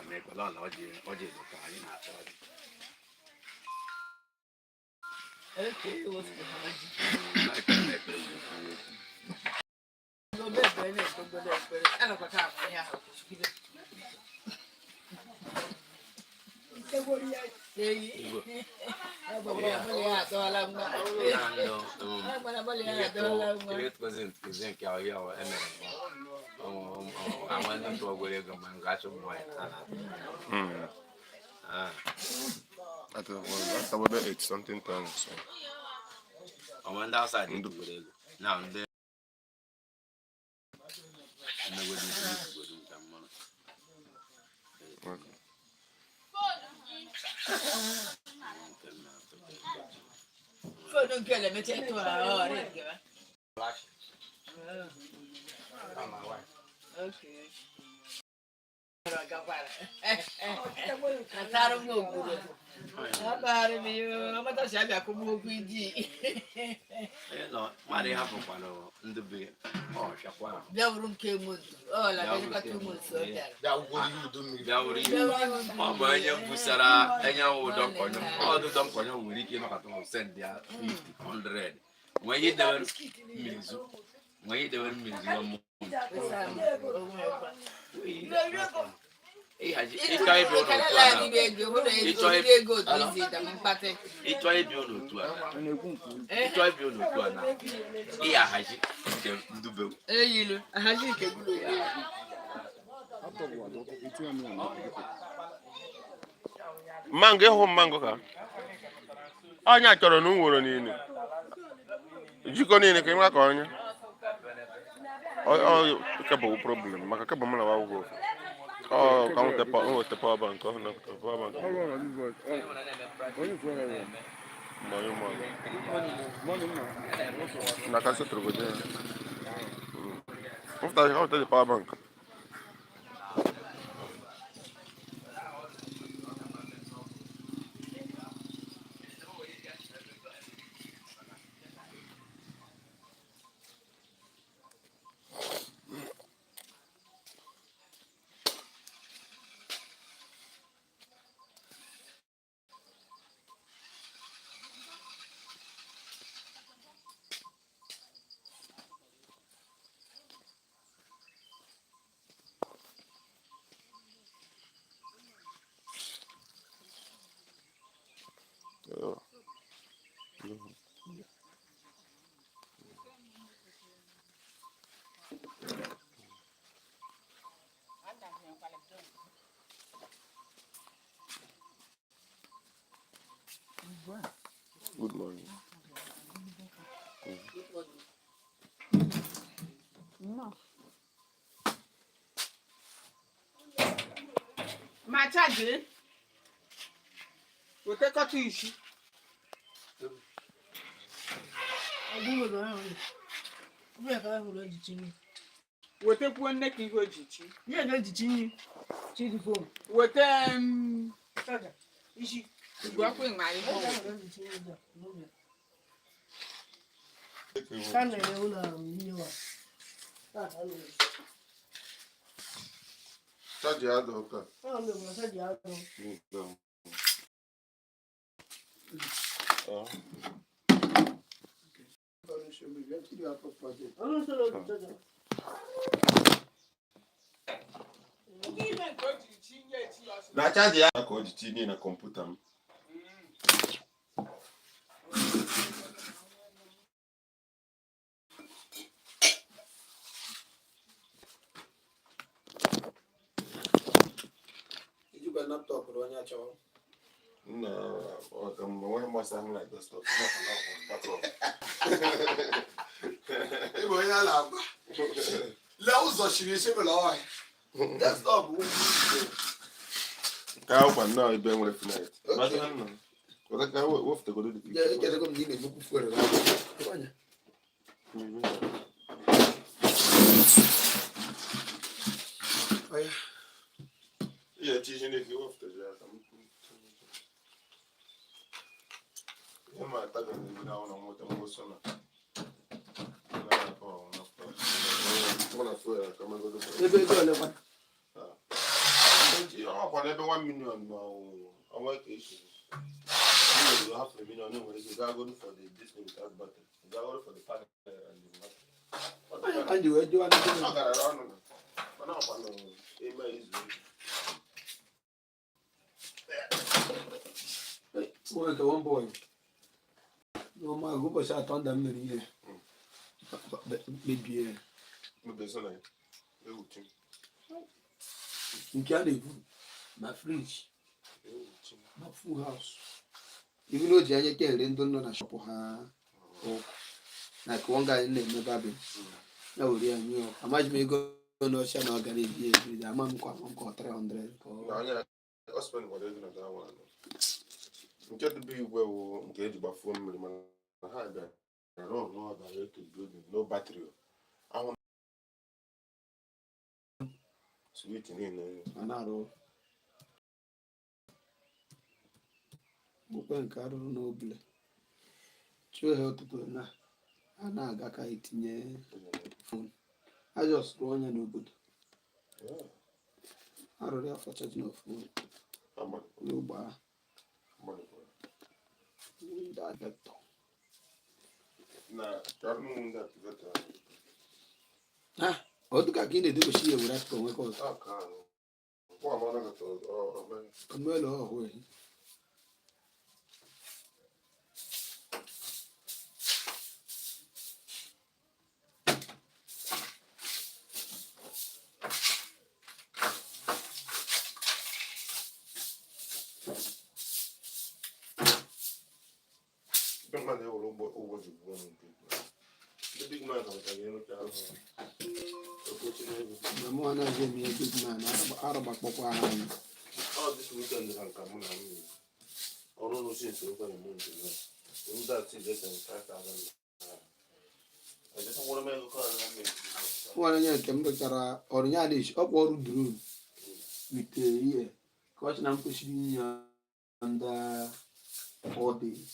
me ko la no je o je do ka ni na so. Okay, what's the haji? Na ka me ko. Go bed, go there. I don't know what yeah. That's about 8 something pounds. So. I went outside now and then. Don't kill him, it's anyway. Okay. Mango home mango ka. Anya chọrọ na nworo niile. Jiko niile ka nwa ka onye. Ka bụ problem maka ka bụ m na wa ụgwọ. Ka m tepa o tepa bank o na tepa bank. Na ka setro go dey. Ufta the power bank. Good morning. No. My charge. We'll take her to issue. Wete one neck in good chichi. Yeah, that's chichi. Chichi phone. Wete is she walking my home? Charge out okay. Oh, no, charge out. Na charge ya ka o ji tinye na kọmputa m. Iji gwa laptop ro nya chọrọ. Na o ka m nwe mgbasa m like desktop. Ebo ya la agba. La ụzọ chiri ese bela ọhịa. Desktop wu. Ka akwa na ibe nwere flight. Maka na. Waka ka wofte go do the picture. Ya kede kom ni na-emekwu fuere na. Ọnya. Oya. Ya tiji ne ki wofte ja ka m. Ya ma ta ga ni na ona mota mo sona. Ebe ego ole kwa? mana ebe 1 million ma ọnwa ka esi you have a million nwere ike gaa go for the display without battery gaa go for the panel and the battery Anji wee jụọ ndị ọ gara ọnụ mana ọkwa nọ ime izu nwoke ka one boy n'ọma ụbọchị atọ nda m mere ihe mebie mbeso na ewuchi nke a na-ebu na friji na full house ibi na o ji anya kere ndị nọ na shọpụ ha na ka ọ gaghị na-eme babi ya were ya nye ọkụ amaghị m ego na ọcha na ọ gara ebi ebi ama m kwa 300 nke dịbe igwe wụ nke eji gbafuo mmiri mana ha bịara n'ọbara eto building no battery ahụ switch niile a na-arụ okwe nke arụrụ n'obule chụọ ha ụtụtụ na a na-aga ka etinye fon a just rụọ onye n'obodo arụrụ ya fọchaji na fon n'ogbe ahụ ndị adeptọ ọ dịka ka ị na-edogochi ya were akụkọ nwekọ ọzọ ọmụelu ọhụ ehi na mụ anaghị eme ihe big man arụgbakpọkwa ha anyị nwere nye nke m rụchara ọrụ ya dị ọkwa ọrụ dron wite ihe ka ọ sị na m kwesịrị inye ndị 4 days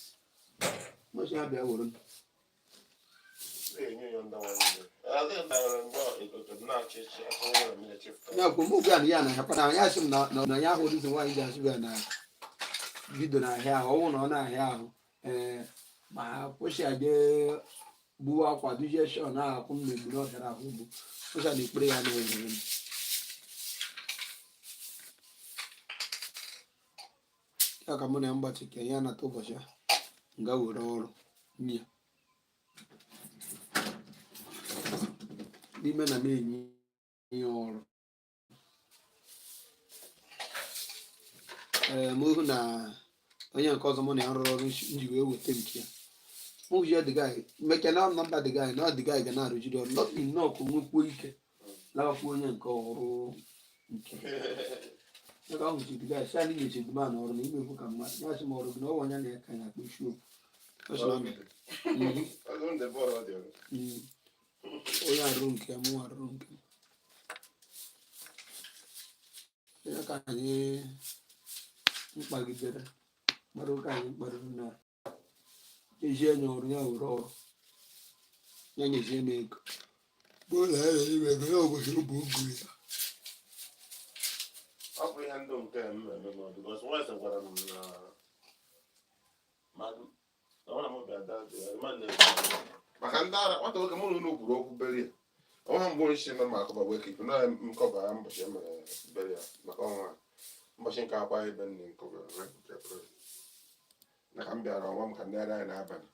mọchi ya bịa were ya kwa mụ gwa na ya na-ahịakwa na ya sị m na ya ahụ dịzi nwaanyị ji asịbịa na bido na ahịa ahụ ọnwụ na ọ na-ahịa ahụ ma kwụsị aje gbuwa akwa duzie shọ na akwụ m na egburu ọhịara ahụ ugbo kwụsị na ekpere ya na-ere m ya ka mụ na ya mgbachi ka ya nata ụbọchị a nga were ọrụ nye n'ime na m enye ihe ọrụ m hụ na onye nke ọzọ mụ na ya rụrụ ọrụ nji wee weta nke ya mụzie dịgaị mmeke na nọmba dịgaị na ọdịgaị ga na-arụjiri ọrụ nọtin nọkụ nwekwuo ike lawakwa onye nke ọrụ nke ebe ahụ ji dịgaị si anyị na-eche duma na ọrụ na imekwu ka mmadụ ya sị m ọrụ gị na ọnwa ya na-eka ya akpa isi okwu onye arụ nke m arụrụ nke ya ka anyị mkpagidere mara oke anyị mkparịrị na eji enye ọrụ ya were ọrụ ya nyezie m ego ụlọ ya na-eme ego ya ụbọchị ụbụ ogu ya ọ bụ ihe ndụ nke mmemme ma bikos nwaanyị gwara m maka ndị ara nwata nwoke mụ na ụlọ kwuru okwu beria ọnwa mbụ nshi nọ ma akọba wee kipụ na nkọba mbọchị emere beria maka ọnwa mbọchị nke akwa ebe nne nkọba na ka m bịara ọnwa m ka ndị ara anyị na-abalị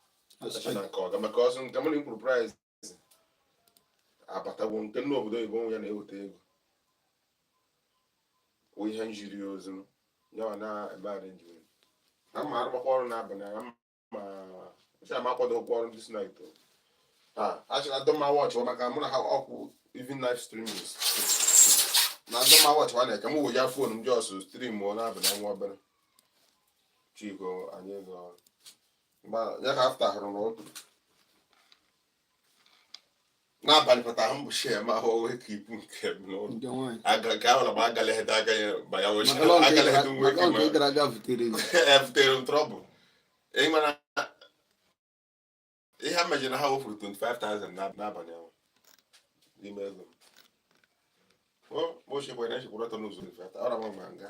na nke ọga maka ọsọ nke mụ na kwuru praịz abatagwo nke nne obodo oyibo nwe ya na-eweta ego wụ ihe njiri ozu yawa na-ebe arenjimen na mma arụgbakwa ọrụ n'abalị ma ma akwado ụgwọ ọrụ dis night achọrọ adọma wọchị maka mụ na ha ọkwụ even live streaming na adọma wọchị nwa na-eke m wụ ya fon m jọs stream o n'abalị nwa obere chiko anyị ego ya ka afta hụrụ n'ụtụ n'abalị pụta ahụ mbụ shee ma ahụ wee ka ibu nke m n'ụlọ ka ahụ na ma agaleghede aga ya ma ya wee agaleghede nwe butere m trọbụl ịmana ihe a mejiri ha wefuru 25,000 n'abalị ahụ n'ime ego m ochekwara echekwara ọtọ n'ụzọ 25,000 ọra m ma nga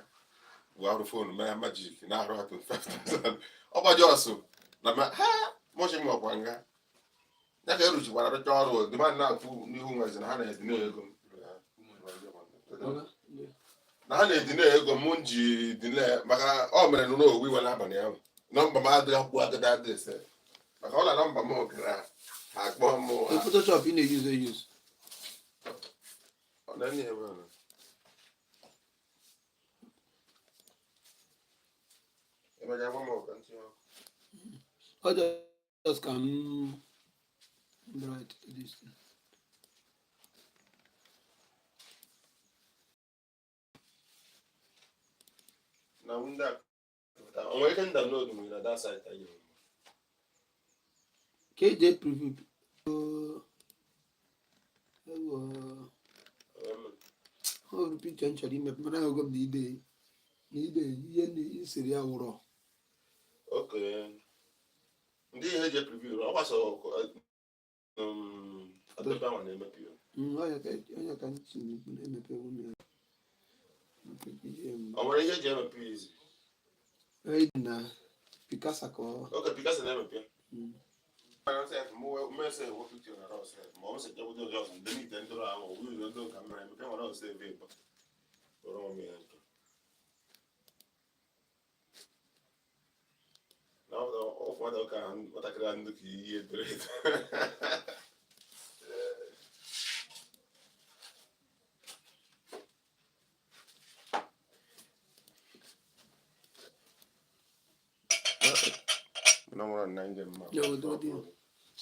gwarụ fonu mee majik na-arụ ha 25,000 ọ gbaji ọsụ na ha mọchi m ọkwa nga ya ka eruchikwara arụcha ọrụ dịmadụ na-akwụ n'ihu nwezi na ha na-edina ego na ha na-edina ego m ji dine maka ọ mere n'owu iwe n'abalị ahụ nọmba m adịghị akwụ agada adịse maka ọ na nọmba m gara akpọ m Photoshop ị na-eyuzu eyuzu ọ na-enye ebe a ebe ga-agwa m ọka ntị ọkụ ọ just ka m bright this thing. na ndị a o nwere ike m download m na that site anyị KJ preview ọrụ picha m chọrọ imepe mana ahụgo m na ide ihe isiri ya wụrọ oke ndị ihe eji preview ọ gbasa adọba ma na-emepe onye ka ntị na-emepe nwunye ya o nwere ihe eji emepe izi na Picasa ka oke Picasa na-emepe mmese ewu picture na rọs ma ọ sị jebụdo ọzọ ndị niile ndụrụ ahụ wụrụ ndo ka mmere emepe nwere ọsọ ebe ịba kpọrọ m ya nke na ụfọdụ ụka nwatakịrị a ndụ ka ihe edere edo no more than 9 them. Yeah, we'll do it.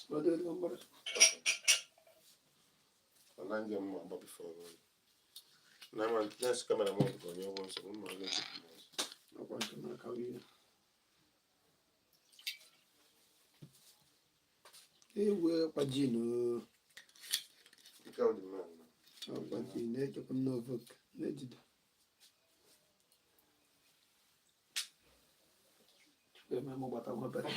We'll do it one more. Okay. 9 them but before. Now my next camera mode go you want some more. No point to make how you. Eh, we pagino. Pick out the man. Oh, pagino, ne to come no work. Ne did. Mo botar uma pedra.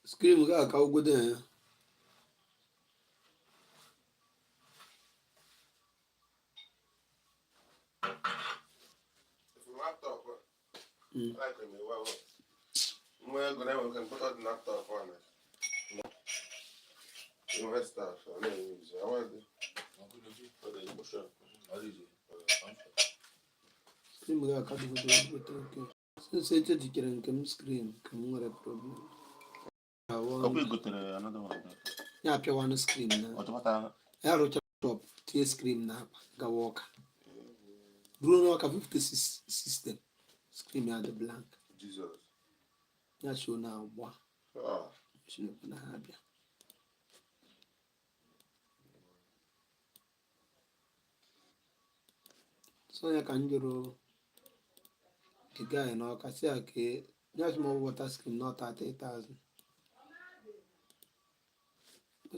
Scream ga ka ugo den. Laptop. Like me, wow. Well, gonna have can put out the laptop on it. You know, stuff. I want to. Scream ga ka ugo den. Okay. Since it's a different screen, come on, problem. Copy another one. Yeah, pure one screen na. Automata. I wrote top tier screen na ga work. Bruno work 56 system. Screen ya the blank. Jesus. Ya show na one. Ah. Show na habia. So ya can juro the guy no ka say okay, just more water screen not 30,000.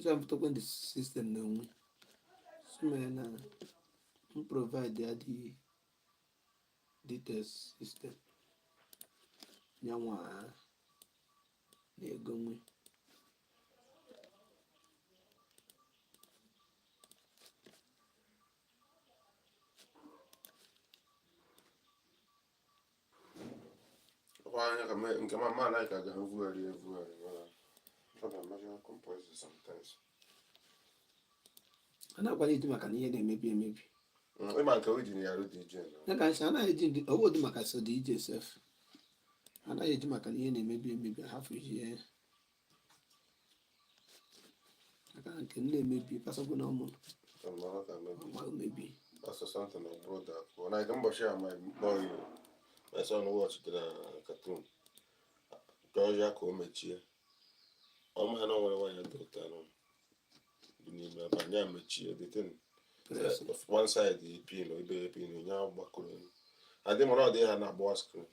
I'm talking the system now. So man, provide the details system. nyanwa na-ego nwe Why I make my man like I can everywhere. But I'm not composed sometimes. a na-akwara eji maka na ihe na-emebi emebi Ịma nke o ji na ya rụ DJ ya ka nsị anaghị eji ọwụ dị maka so DJ sef anaghị eji maka na ihe na-emebi emebi hafụ iji ya aka nke na-emebi pasagwo na ọmụ ma mebi. That's something I brought that. When I come back, my boy, my son watched the cartoon. Georgia Comechi. All my know why I do that. You need me, but I'm the thing. One side, the pin, or the pin, now back on. I didn't know they had a boss screen.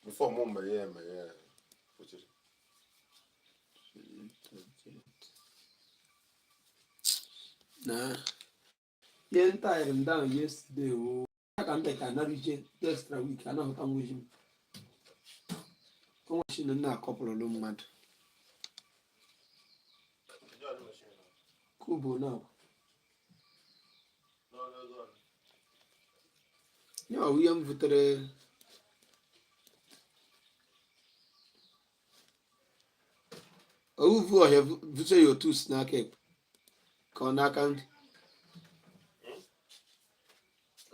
Before Mumbai, yeah, which is. Nah. Yeah, tired him down yesterday. Oh, I can't take another extra week. I know how to wish him. Come watching a couple of them mad. Kubo now. Yeah, we am voted. Oh, I have visited your two snack. Can I count?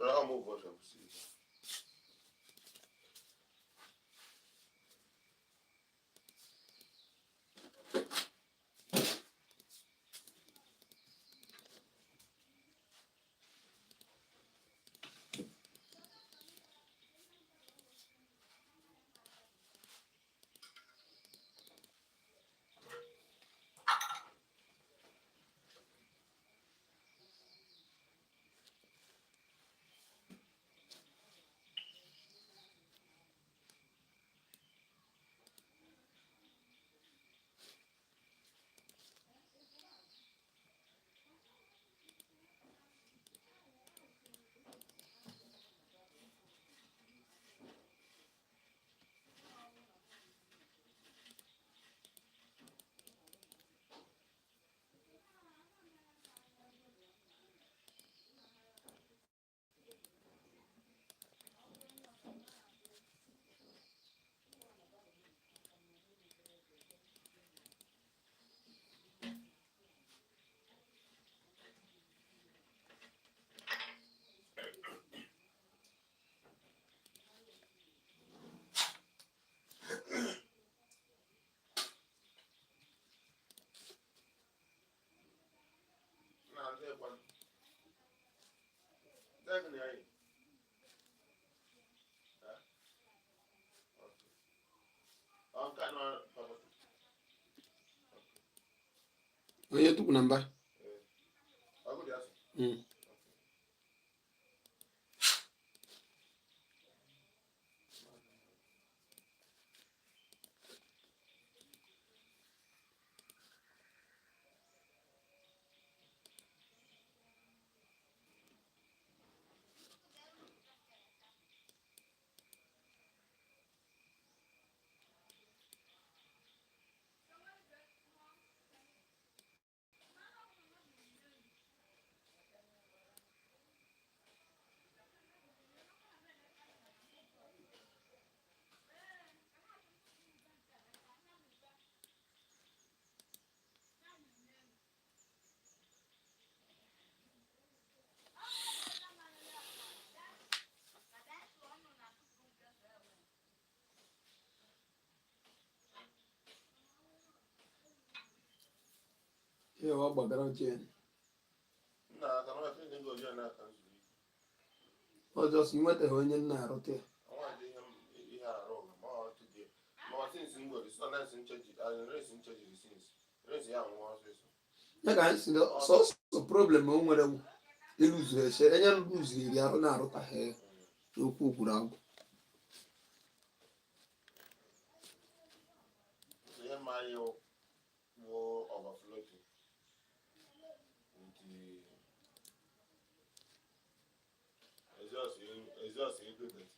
I'll move on. Oh, yeah, took number. Yeah, what background change? No, I don't go here now. Oh, just you went to Honey now, okay. I want to hear wrong. More today. More things in God. It's not nice in church. I raise in church the sins. Raise young ones. Yeah, guys, so problem on whether you lose your share and you lose the other now. You cook out. Yeah, my war overflowing. It's just you do that.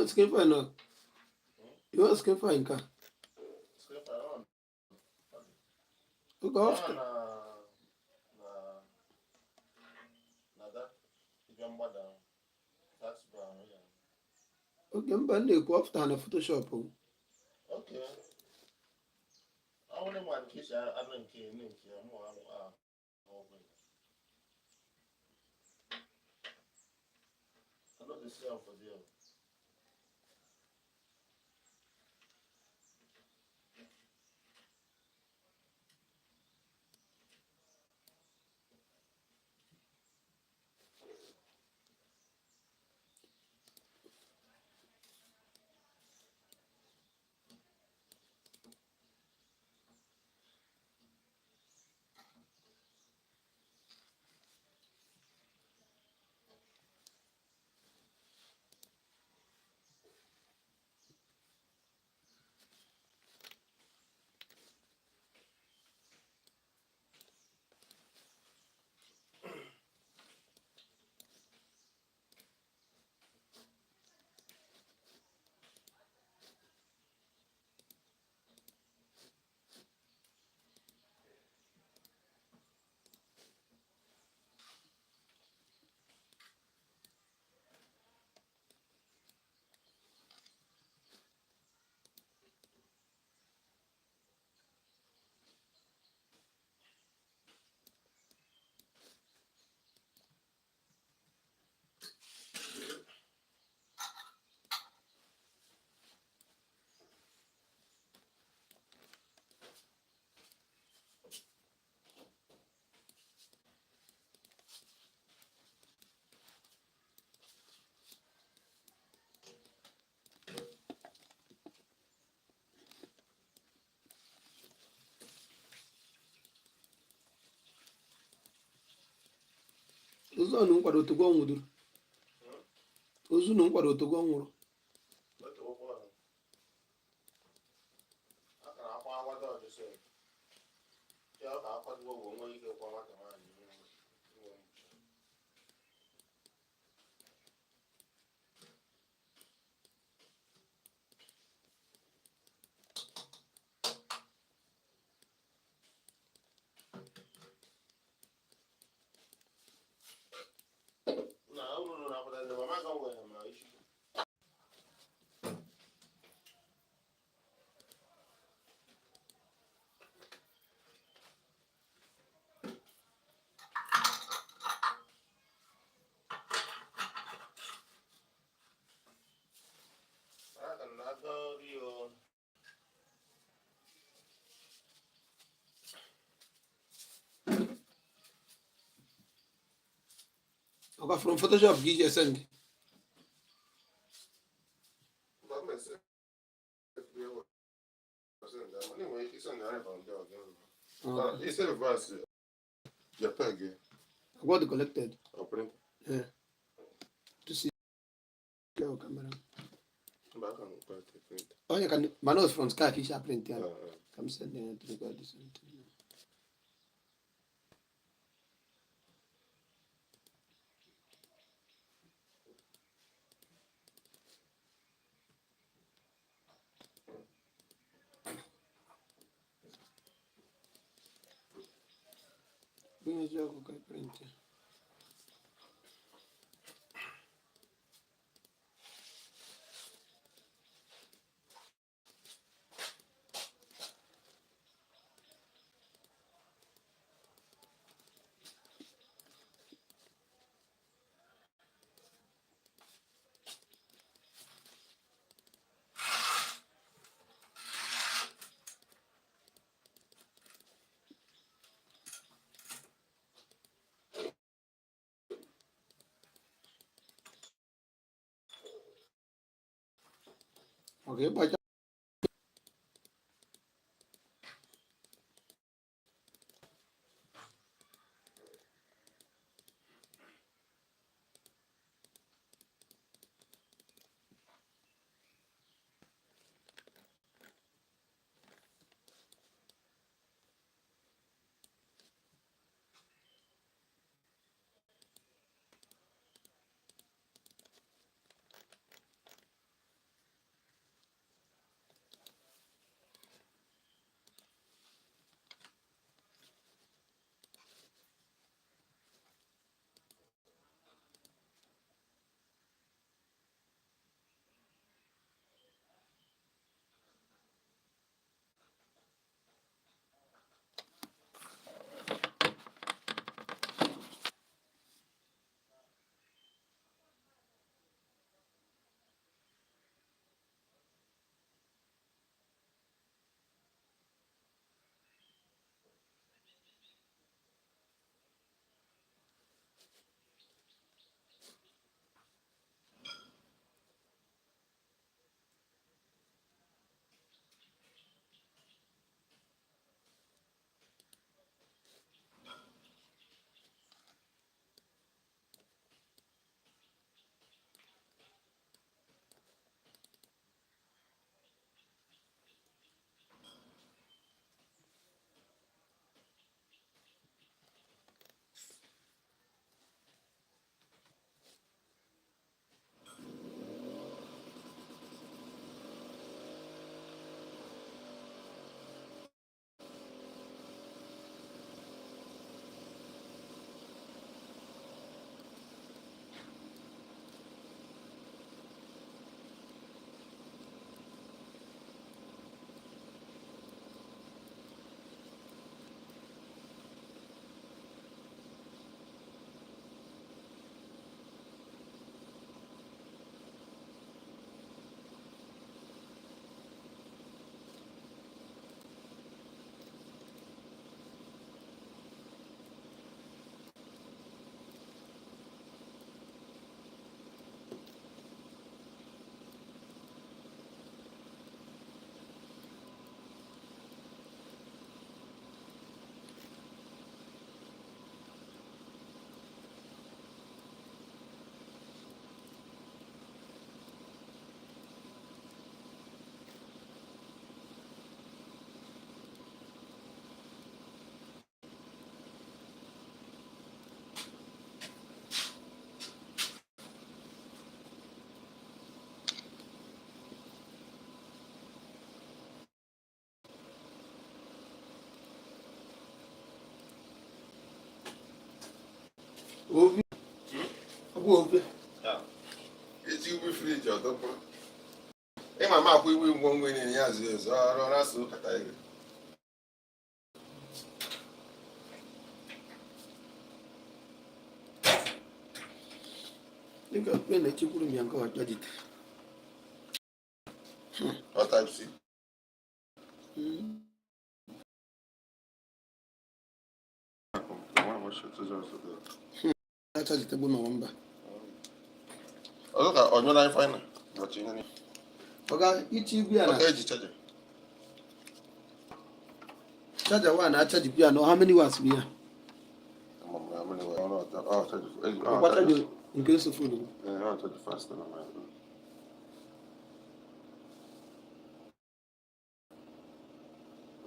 want skin fine now? You want skin fine car? Okay, off. Okay, mba na-ekwu ọfụta na Photoshop. Okay. I want to want to kiss I don't care. I know the sale for deal. Ozu ọnụ nkwado Togo nwụdụrụ. Ozu na nkwado Togo nwụrụ. Okay, from Photoshop gị je send. It's a verse. Your peg. I got the collected. Open. Yeah. To see your camera. Back on print. Oh, you can. My nose from Sky Fish print. Yeah. Uh, Come send them to the God this one. Bring a job, okay, print. Okay, but Obi. Obi. Iji ubi friji ọdọkwa. Ịma m akwụ iwu ngwongwo na ya zụ ezu ọrụ na-asụ kata ihe. Nika pena chukuru mianga wa jadite. What type C? Acha jitebu na wamba. Oka onyo na final. But you know. Oga ichi bia na. Okay, charger. Charger one charge bia no how many watts bia? How many watts? Oh, charger. What charge in case of phone? I'll charge faster than mine.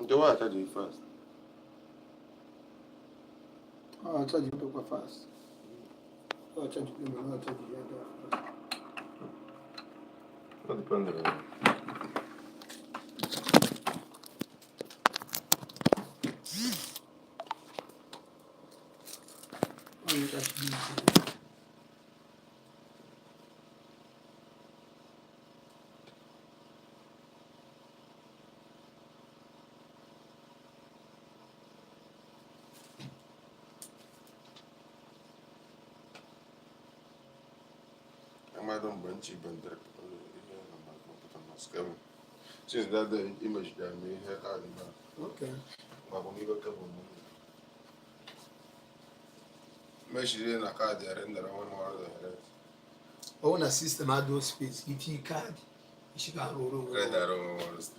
The one I charge it fast. Oh, charge it super fast. Oh, charge it no charge it fast. Not depending on I don't bunch even there. Since that the image that me had Okay. but when we go to measure na card there and there one more there. Oh, na system had those space. ET card. She can roll over. Red arrow was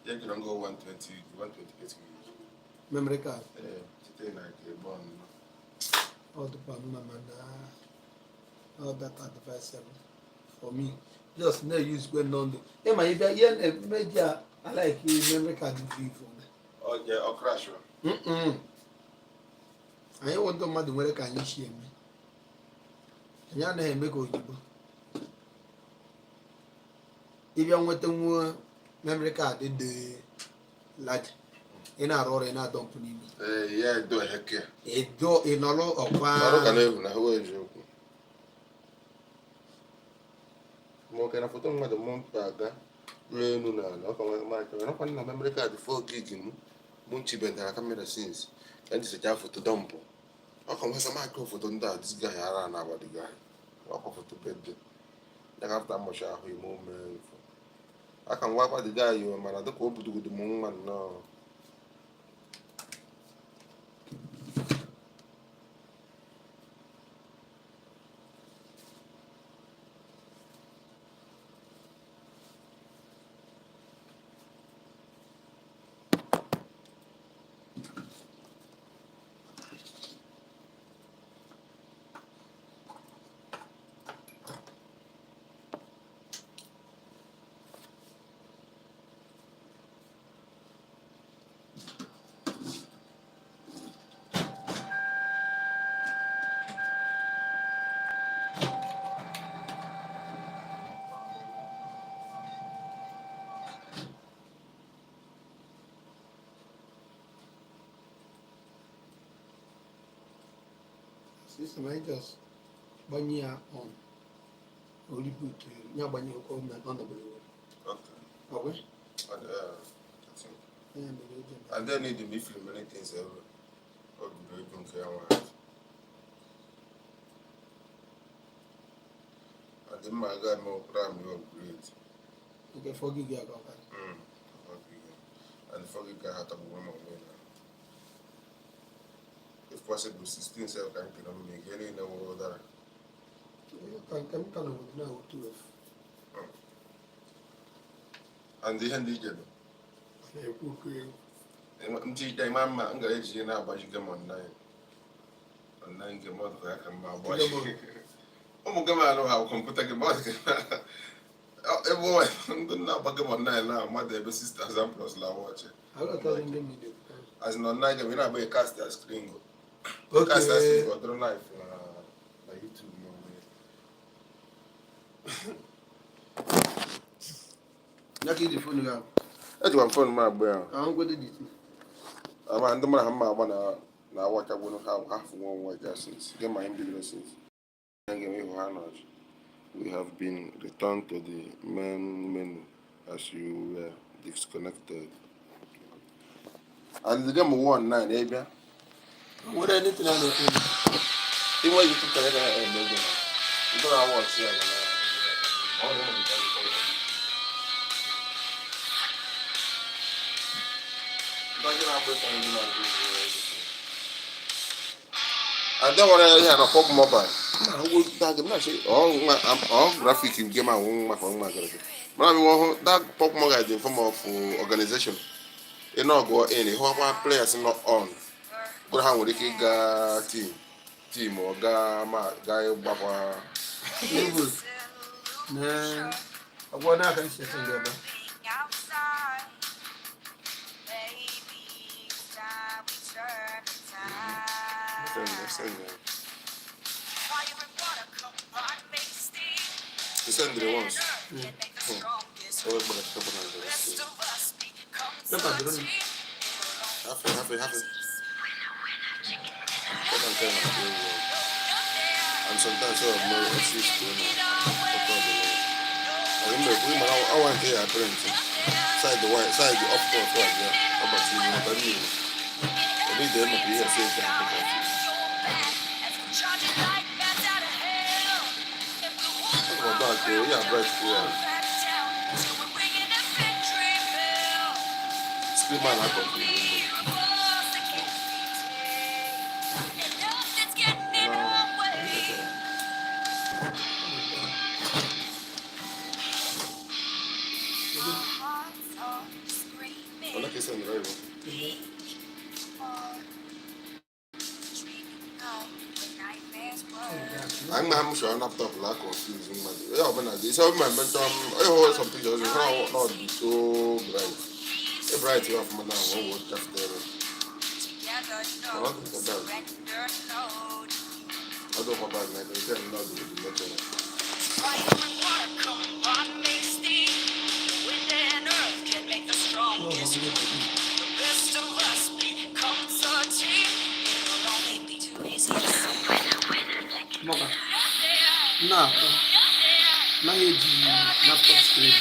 you can go 120, 128 Memory card. today like a bond. All the Panama all that advice for me. Just no use going on. Hey, my media. I like you. Memory card in free for me. Oh, yeah, or crash one. I want to matter where can you share me. And you know, make go. If you want to memory card in the lad in our or in our company. Yeah, do a heck. A door in all of Mo kana foto mo da mo paga renu na no ko ma ka no kan na memory card 4 gig mu mo chi benda camera since and se ja foto dump o ko ma sa ma ko foto nda this guy ara na ba the guy o ko foto bed da ka ta mo sha ho mo me aka nwa kwa the guy yo mana da ko budu gudu mo man no system I just banya on. Only put ya banya ko na on the blue. okay Yeah, and then need to be film many things ever or do you think I want and then my guy more prime you upgrade okay, forgive you about that. and the fucking guy had to be one more if possible 16 self can make any no other You can come with now 12. and the hand again Yeah, okay. mti dai mama nga eji na agbaji game online game ọdụ ya ka mma agbaji ụmụ game alụ ha kọmputa game ọdụ ebe ndị na-agba game online na mmadụ ebe 6,000 plus la watch as in online game na-agba a cast their screen go cast their screen go through live na YouTube Lucky the phone you eji wa phone ma agba ya I'm going to do ama ndị mara ha mma agba Now what I want to have half one white since get my since. We have been returned to the main menu as you were disconnected. And the game 1-9, eh? What anything I know. Even you took the you don't watch here. I don't want to hear a pop mobile. Graphic you game my phone. That pop mobile is in form of organization. You know, go in, one players not on. Go hang with the team or guy Baba. Nah, I want to can sit together. Send the ones. Happy. And sometimes I more assist I remember I want to hear a parent. Side the white, side the off course one, yeah. How about you? What I mean? I need them to be here safe and yeah, bright school. Scream man, I got you. I like it on the radio. I'm sure I'm not talking like confusing. Yeah, but it's all my mental. I hold some pictures. It's not be so bright. It's bright enough for now. One word just there. I don't think that. I don't know about that. It's not the lecture. No, now you do laptop screen.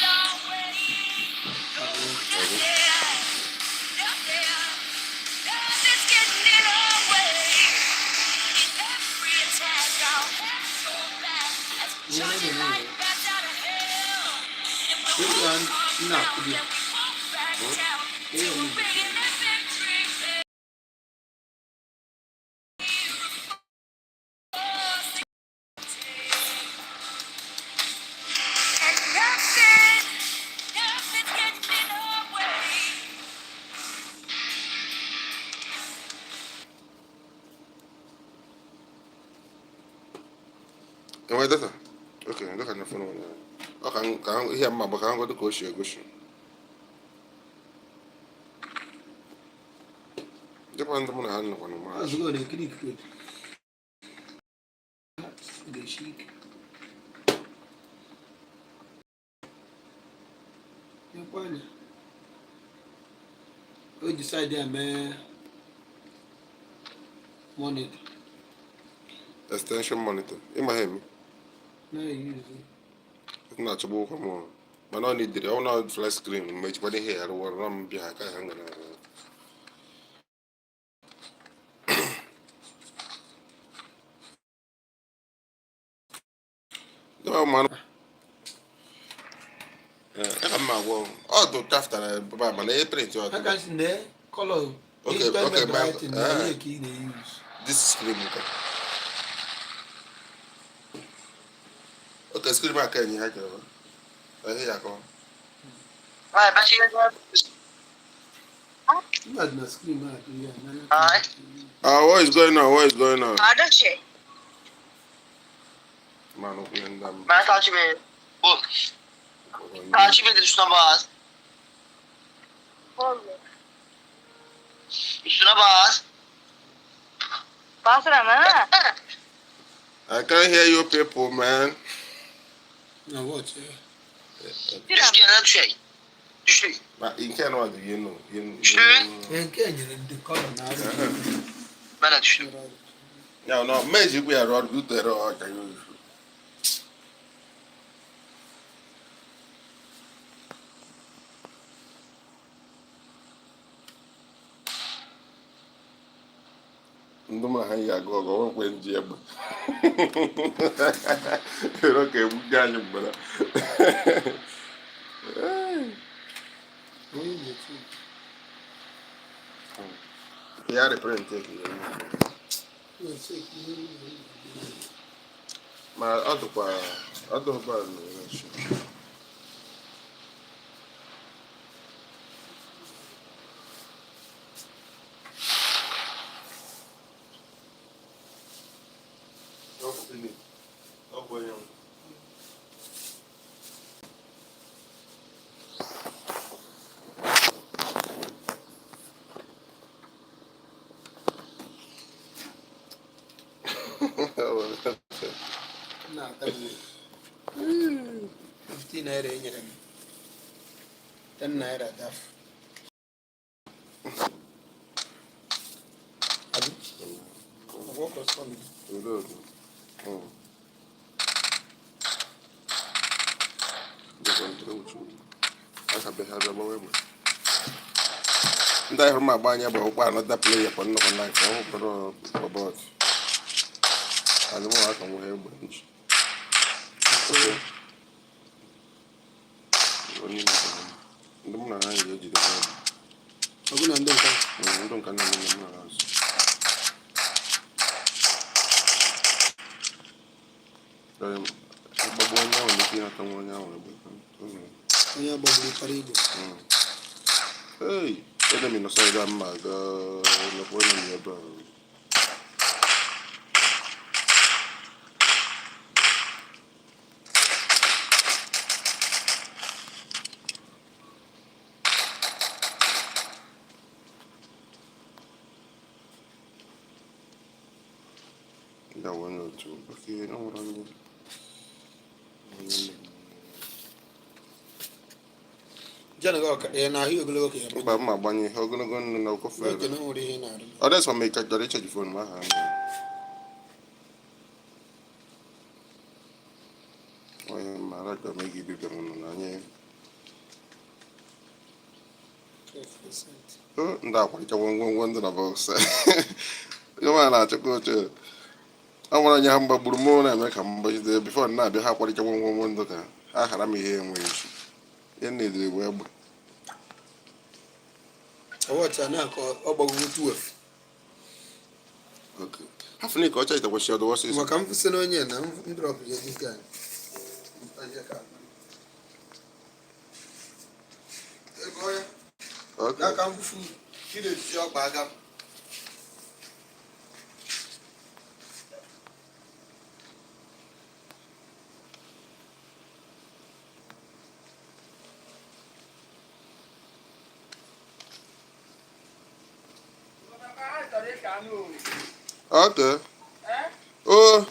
And why that? Okay, look at the phone. Okay, can hear my, but I go to go share. Japan, the money I don't know. I was going to click it. The chic. We decide there, man. Monitor. Extension monitor. In my head. No, use It's not to walk on. But I need the owner flat screen. Make body hair or run behind. I hang on. No, man. I'm my wall. Oh, don't after my print. I can see there. Color. Okay, use. This screen. Okay, screen back can you have I hear you go. Right, but you Not screen. What is going on? What is going on? Pardon, she. Man, open them. Ben takip edeyim. Bu. Takip edin üstüne bas. Üstüne bas. Basra mı? I can't hear you people, man. No, what? Düştü yerine düşey. Düştü. But you can't know, you know. Düştü. And can you the color now? Ben de düşündüm. Ya no meji bu ya rod bu tere o ka yo. Ndụ ma ha ya go go nkwe nji egbe. Pero ka egbuga anyị mgbara. Ya reprint ke. Ma ọ dụkwa n'echi. Na 15 naira enyere m 10 naira daf abi ọgwọ kọsọm ndị ahụ ma agba anya bụ ụkwụ anọda playa kwa nnọkọ na nke ọhụrụ kpọrọ bọbọt anyị mụ aka nwe ha egbe nchi ndị mụ na ha ga-ejide ha ọbụ na ndị nka na ndị mụ na ha nso agbagbo onye ahụ na-eke ịnata nwa onye ahụ egbe onye agbagburu kara igwe ei ede mi no sai da ma ga lo puedo ni ba da bueno tu porque no ran jana ga ka na hi ogologo ka ya ba ma gbanye ogologo nnu na ko fe ọ dị sọ ma ka jọrọ iche phone ma ha onye mara ka me gi bibe nnu na nye ndị akwalite ngwongwo ndị na box gọma na achọkwa oche ọ nwere onye ha mgbagburu mụ na-eme ka mgbagide bifo na-abịa ha akwalite ngwongwo ndụ ka ha ghara m ihe enweghị isi ihe na-edere bụ egbe ọwọcha na ka ọ gbagoro 12 okay hafu ni ka ọcha ita kwesị ọdụ wọsị maka m fụsị na onye na ndrọp ya dị ka ego ya okay aka m fụsị kile ji ọgba aga okay oh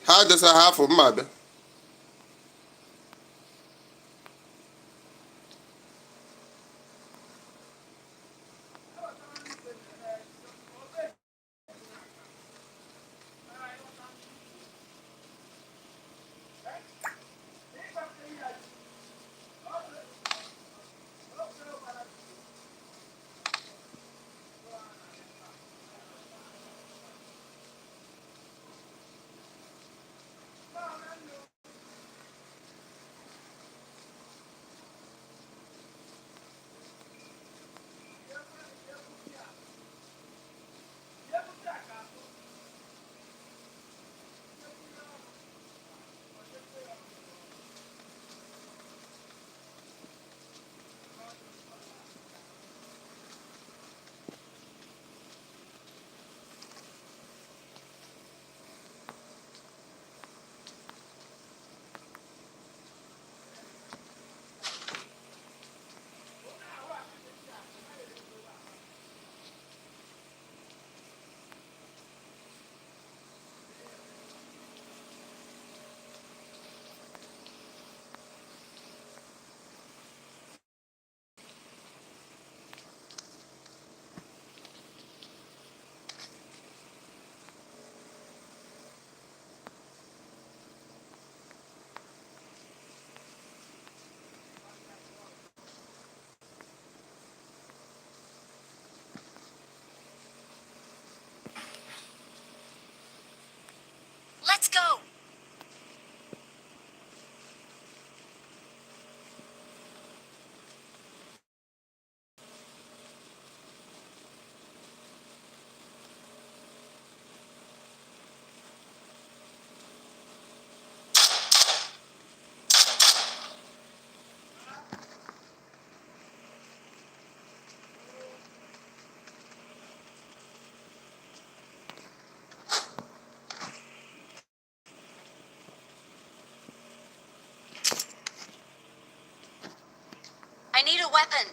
ha desa half of mad weapon.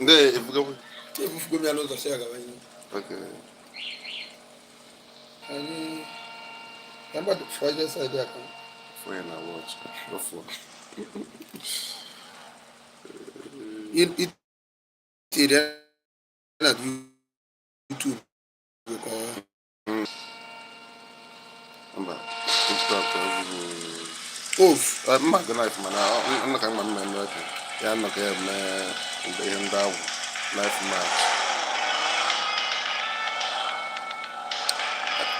If we go. If we go, me say Okay. I'm about to try this idea. Friend, I watch. Go for. It na YouTube because I'm back. TikTok. off. I'm not gonna knife man. I'm not gonna man nothing. Yeah, I'm not gonna man. I'm down. Knife match.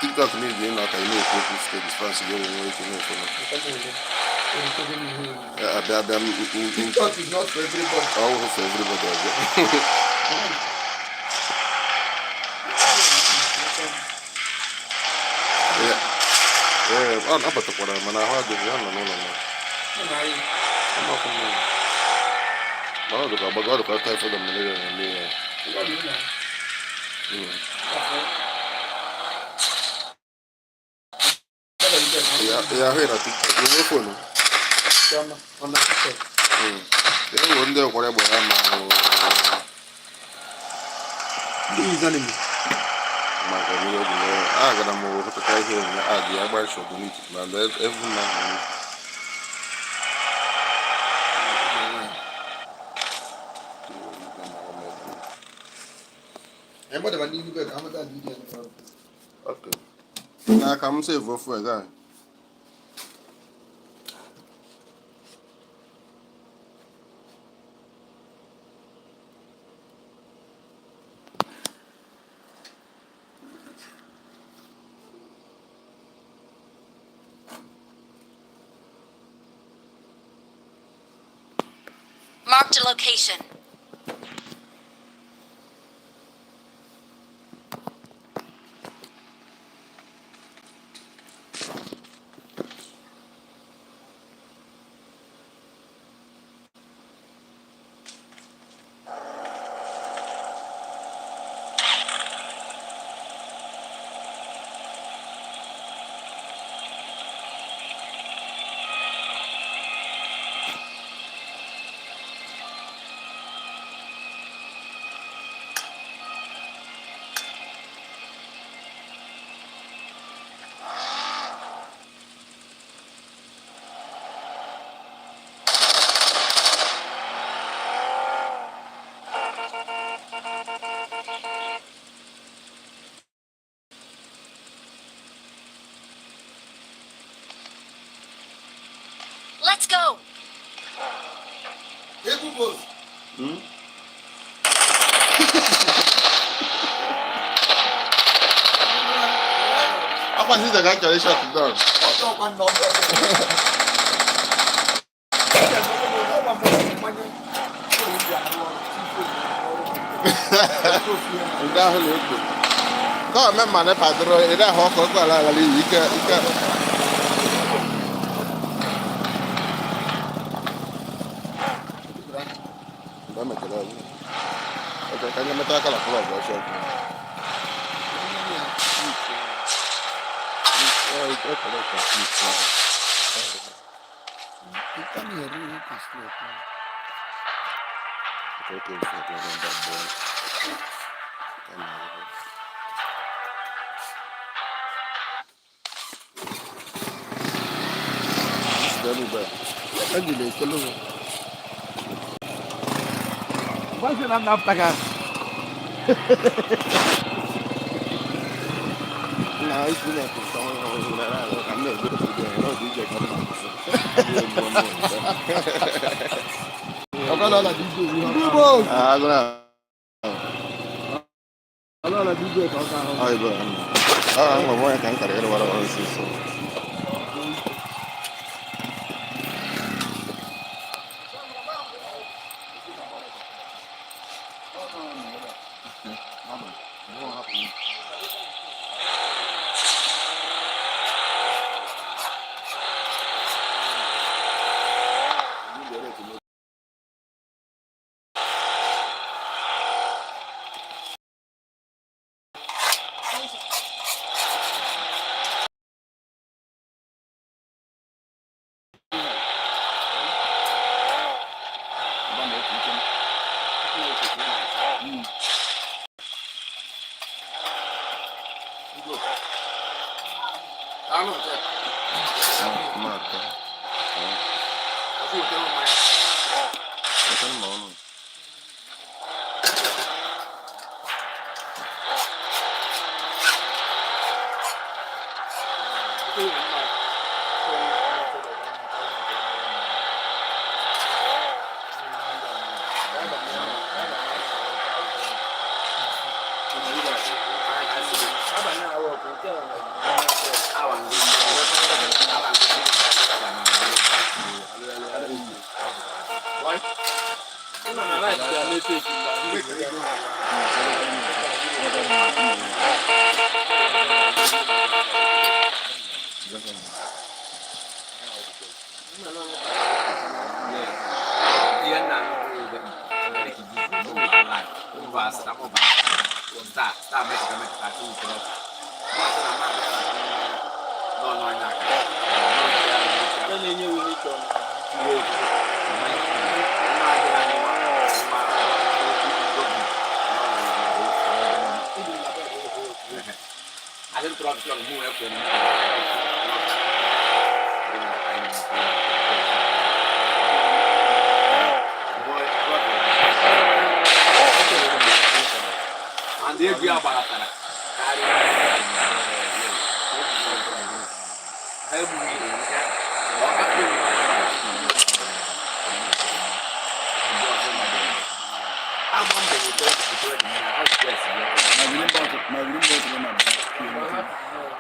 TikTok needs to know that you know people stay this fancy. You don't know for TikTok is not for everybody. Oh, for everybody. Yeah, I'm about to put on. Man, I heard this. I'm not. I'm not coming. No, look, I'm going to go to for the malaria. Yeah, I heard that TikTok. You phone. On that TikTok. They wouldn't do whatever I'm. Please, enemy. I got a more to try here. I buy shop to meet it, man. Every man. I'm about to leave you. I'm about to leave you. Okay. Now, come save for a guy. Marked a location. Let's go. Hey, Google. How much is the guy carry shot down? Come on, man, padro. Ida hawk or la la ika. Dame que la. Okay. Kanya meta kala club wa shop. Oh, it's okay, Basi na naptaka. Nah, it's been like I'm not good at doing no DJ coming. Ọ̀kan lọ́la DJ yìí. Ah, go now. Ọlọ́la DJ kọ̀ọ̀kan. Oh, bro. I'm going to work and carry what I want to see. So.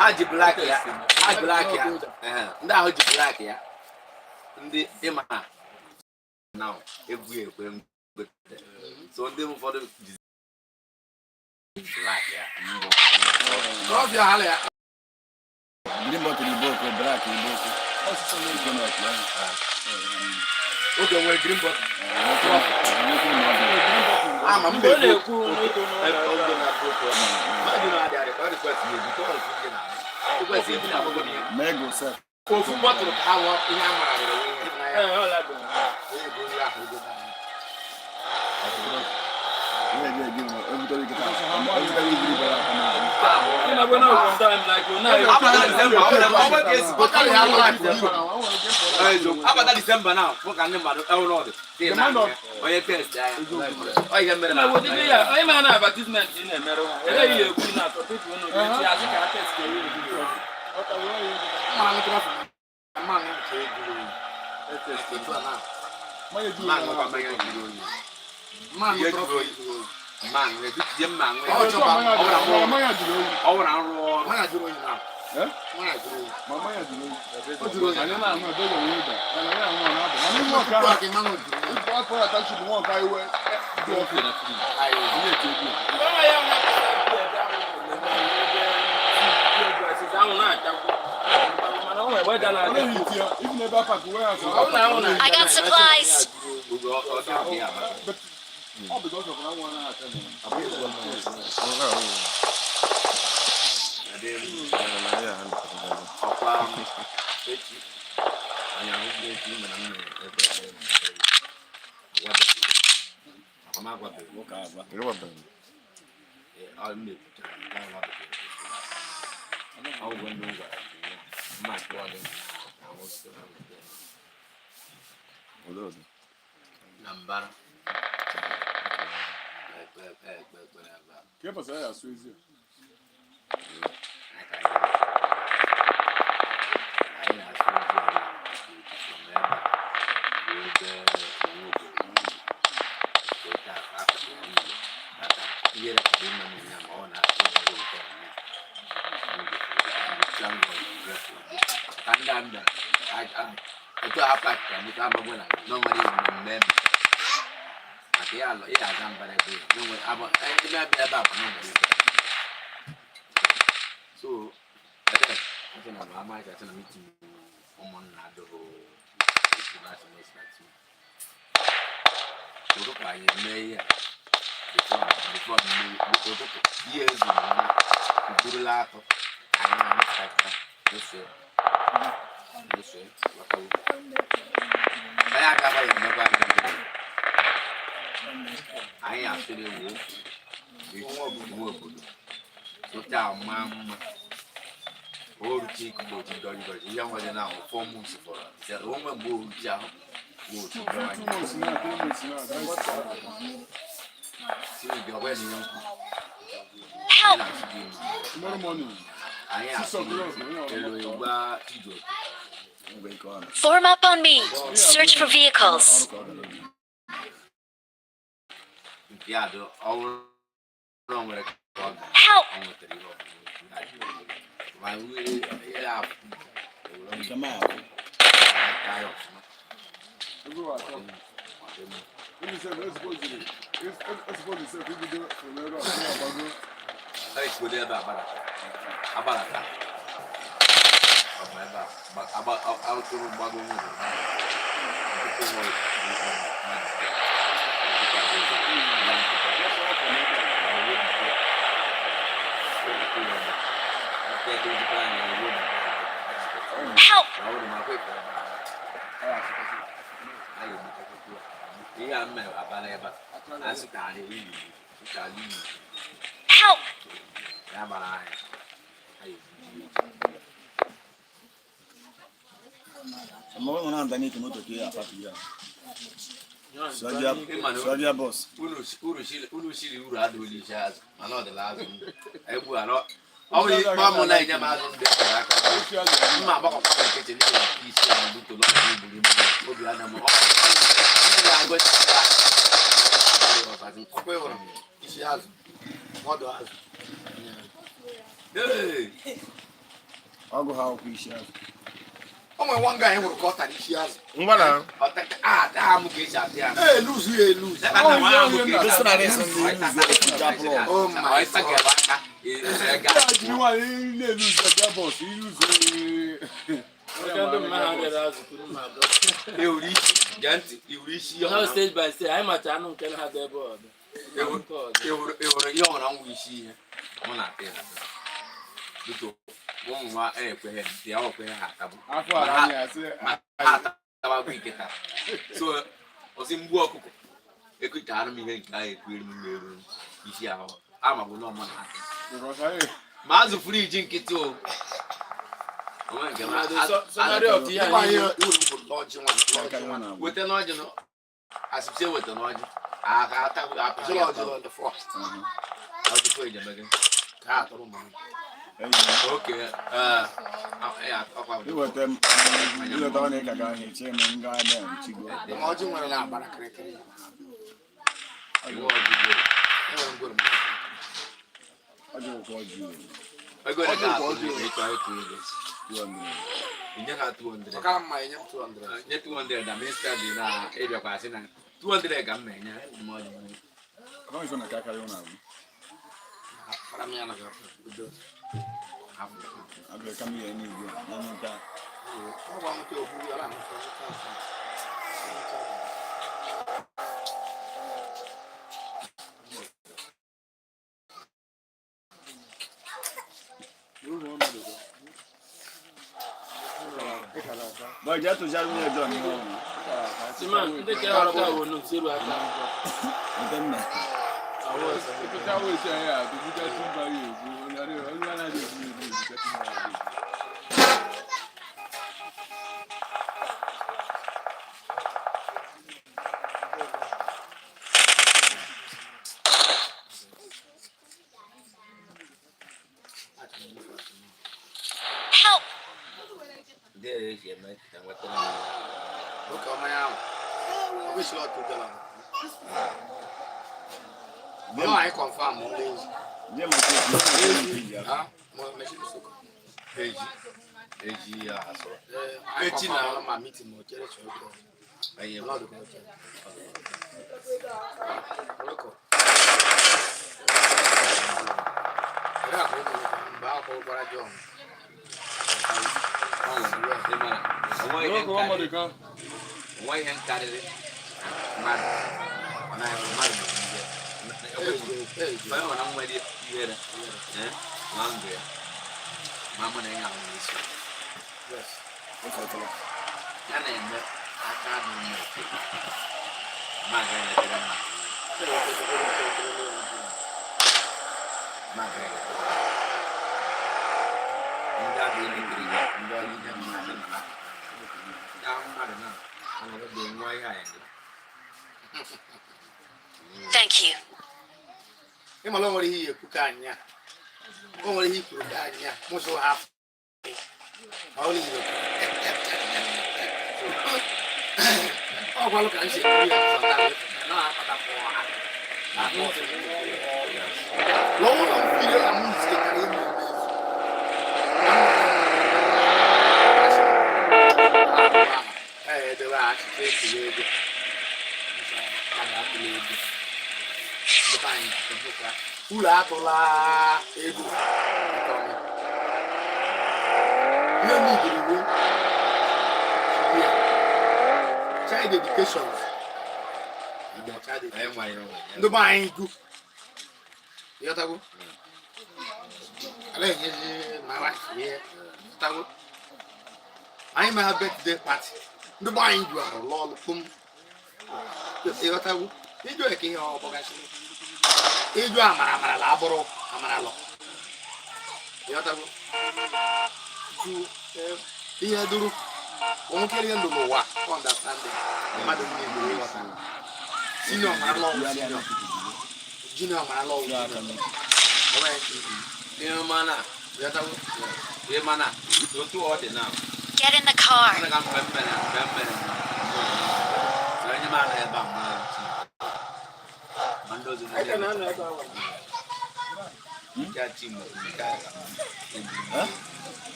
Haji black ya. Haji black ya. Ndị ahụ ji black ya. Ndị ịma now egwu ekwe mgbete. So ndị ụfọdụ ji black ya. Ọbịa hala ya. Green bottle iboko, black iboko. Also no donut ya. Oge nwere green bottle. Ama mbe na-ekwu n'oge Mego sir. ofu bọtụlụ ka ha wụọ ihe a mara abata December now ka ndị mmadụ ọrụ onye test ya onye mere na onye ma na advertisement na-emere ebe ihe ekwu na atọ tupu unu ga-echi asị ka test I got supplies. Ọ bụ ọsọ fọrọ nwa na aka na. Abụ egwu ọma ya. Ọkwa echi anyị ahụghị echi mana m na-ebe agwabeghị nwoke agwa ọ na-ekwucha ọgwụ ndị m gwara mma akpọọlị na mbara Ka e pasara ya asụ ezi. Itu apa kan? Itu apa pun lah. Nomor ini ya lo, iya gambar itu. Nomor apa? Ini biar apa? Nomor itu. So, ada. Aku nak lama je, aku nak meeting. Omon nado. Itu bahasa Melayu. Untuk kaya ni ya. Before me, untuk dia zina. Guru lah tu. Ayah nak cakap. Yes. Waktu. Saya agak baik nak buat. Anyị asịrị ewu obodo sụcha mma oruchi ikuku otu dọjidọji ihe nwere na ahụ fọmụs fọrọ onwe mgbe oruchi ahụ otu anyị asịrị elu ịgba ijo. Form up on me. Search for vehicles. Help! Help! Help! Mau nak tanya tu motor kia apa dia? Saja bos. Ulu shiri uru aduli shazo. Ano de lazo. Ebu ano. Awi mamu na inya mazo nde karaka. Mma bako kwa kete ni isi ambuto lo buli mo. Obi ana mo. Ni la go tsa. Ayo fati. Ko yo isi azo. Modo azo. Hey. Algo hao kuishi hapo. Omo wanga he wuru kota ni isi azo. Ngwana. Otaka da mu ke sha dia. Lose. This na reason ni japo. Oh my. Isa ke baka. You want to lose the boss. You lose. Now stage by stage, I'm at Anum can have their board. Mazu free nkịtị o. Somebody of the year. Weta n'ọjị nọ. Asịsị weta n'ọjị. Aka apịsị ọjị the first. Ọjị fo ejemege. Ka atụrụ mmanụ. Okay. Iweta onye ka ga eche m nga na chigo. Ọjị nwere na agbara kirikiri. Ọjị ọjị. Ajo ko ju. Ego na ka ọjị ịchọ ịkụ ego. 200. Inye ka 200. Ka mma enye 200. Nye 200 na minister dị na area kwa asị na 200 ka mma enye ma ọjị. Kama hizo na kaka yona. Para mí ana ga. Abre kama yeye ni hiyo. Na nita. Ko ba mo ke obu ala mo ko. But just to share me a job. Simon, they get out of that one. See what I was saying, yeah, to be getting by you. Help! There is your mate. And what the look on my arm. I wish you to go on. No, I confirm. My meeting. I am not going to. Why can't carry it? Mad. When I was mad. I'm ready. Mamma, I am this. Yes. And then I can't do Margaret. Thank you. I'm alone here, Kukanya. Only he could die. Most of half. Only you. Oh, well, look, I see. Child education. No buying good. You know, my wife here. I'm a birthday party. No buying you are a lot of them. You know, you do a king of Bogashi. You do a Maraboro, Amaralo. You know, you do. Won't carry on the war, understanding. The mother will be Senior, my law, Junior, my law, Dear Mana, dear Mana, you're too odd now. Get in the car. I'm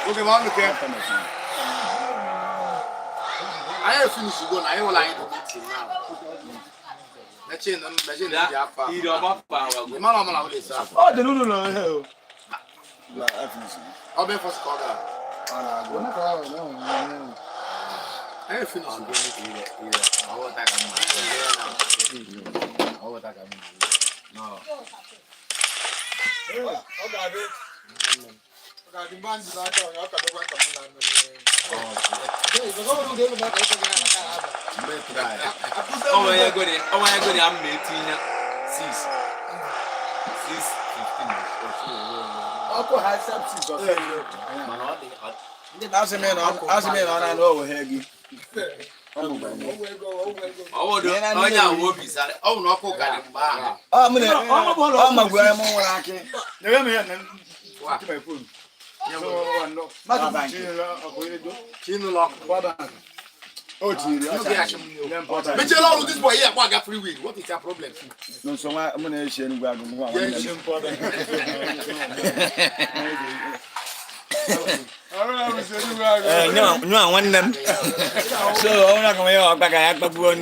okay, mom, look here. I have finished to go. I will line the meeting now. Let's change them. Let's change the alpha. The man will say, Oh, the no. I'll be first call that. I have finished to go. I will take a no. The man is not going to oh, my God, I'm 18. 6. As a man, I know here. Oh, no, I'm a grandma. Oh, but you know this boy here, I got free will. What is your problem? No, so I'm going to share no, one them. So I'm not going to go back. I have to go.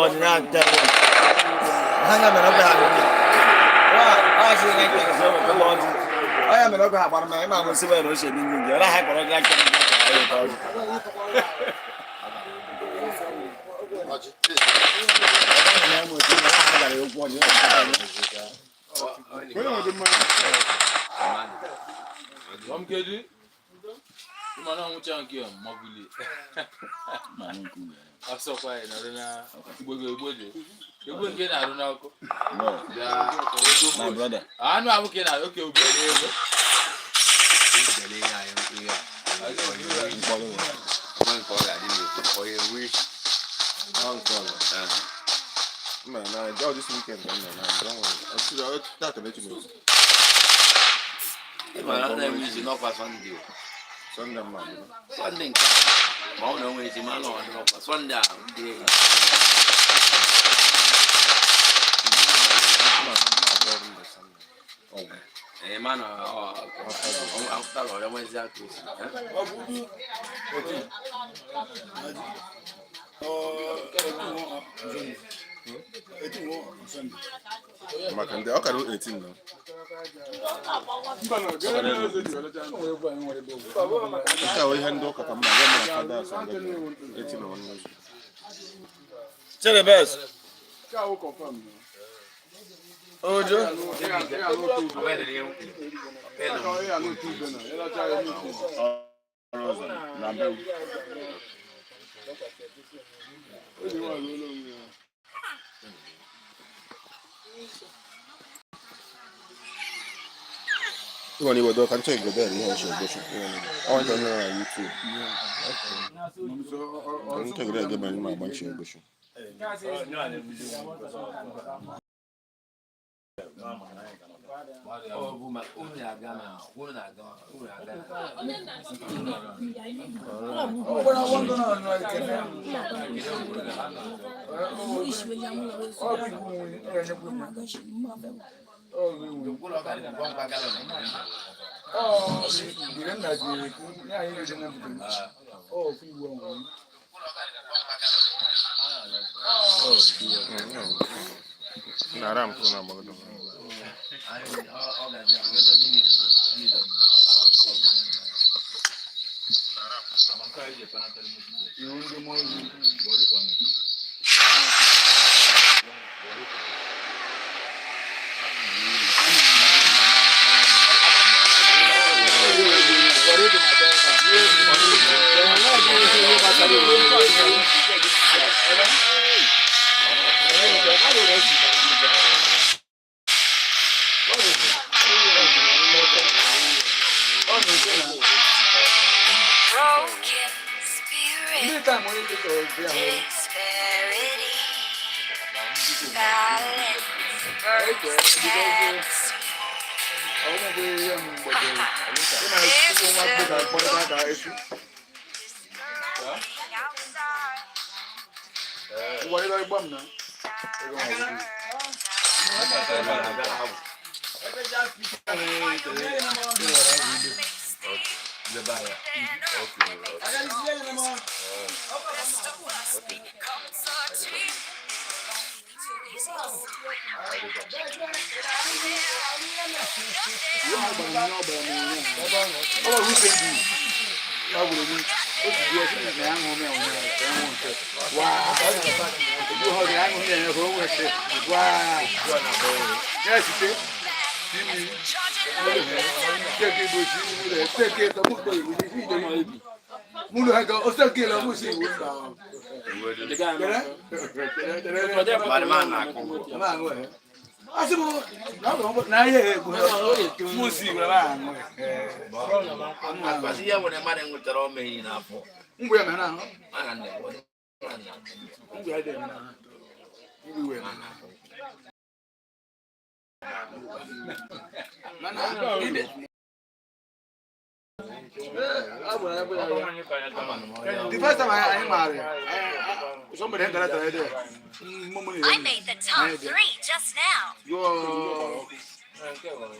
ọdị ya nte ha ya mere oge ha ha si na nke so be ọdị ha ya mere oge ha gbara ma ịma ngosi were o shebi ndị ọra ha kpọrọ ga nke Mana nwụcha nke a mabili. Asọkwa ya nọrọ na igbodo. Egbo nke na-arụ n'ọkụ. my brother Anụ ahụ nke na oke obere ego. Ìjẹ̀lẹ̀ yẹn ayé ń pè é. Wọ́n ń kọ́ ọ̀rọ̀ àdínlẹ̀ ọ̀yẹ̀ wí. Man, this weekend, man. Don't worry. That's the next Ìmọ̀ náà náà wí sí n'ọ̀pá Sunday o. Sunday, man. Sunday nǹkan ma ọ na-enwe ezi ma nọ n'ọkwa Sunday a dị ma na afụtara ọrịa nwezi aka osi Maka ndị ọ kara 18 now. Nke a ihe ndị ụka ka mma gwa mana fada Sunday 18 na one month. chere best ojo Na be When you were there, can you go there? You should go. I want to know on YouTube. I'm taking that game in my bunch of bush. Naram kuna magana. The first time I married, somebody had that idea. I made the top 3 just now. Yo,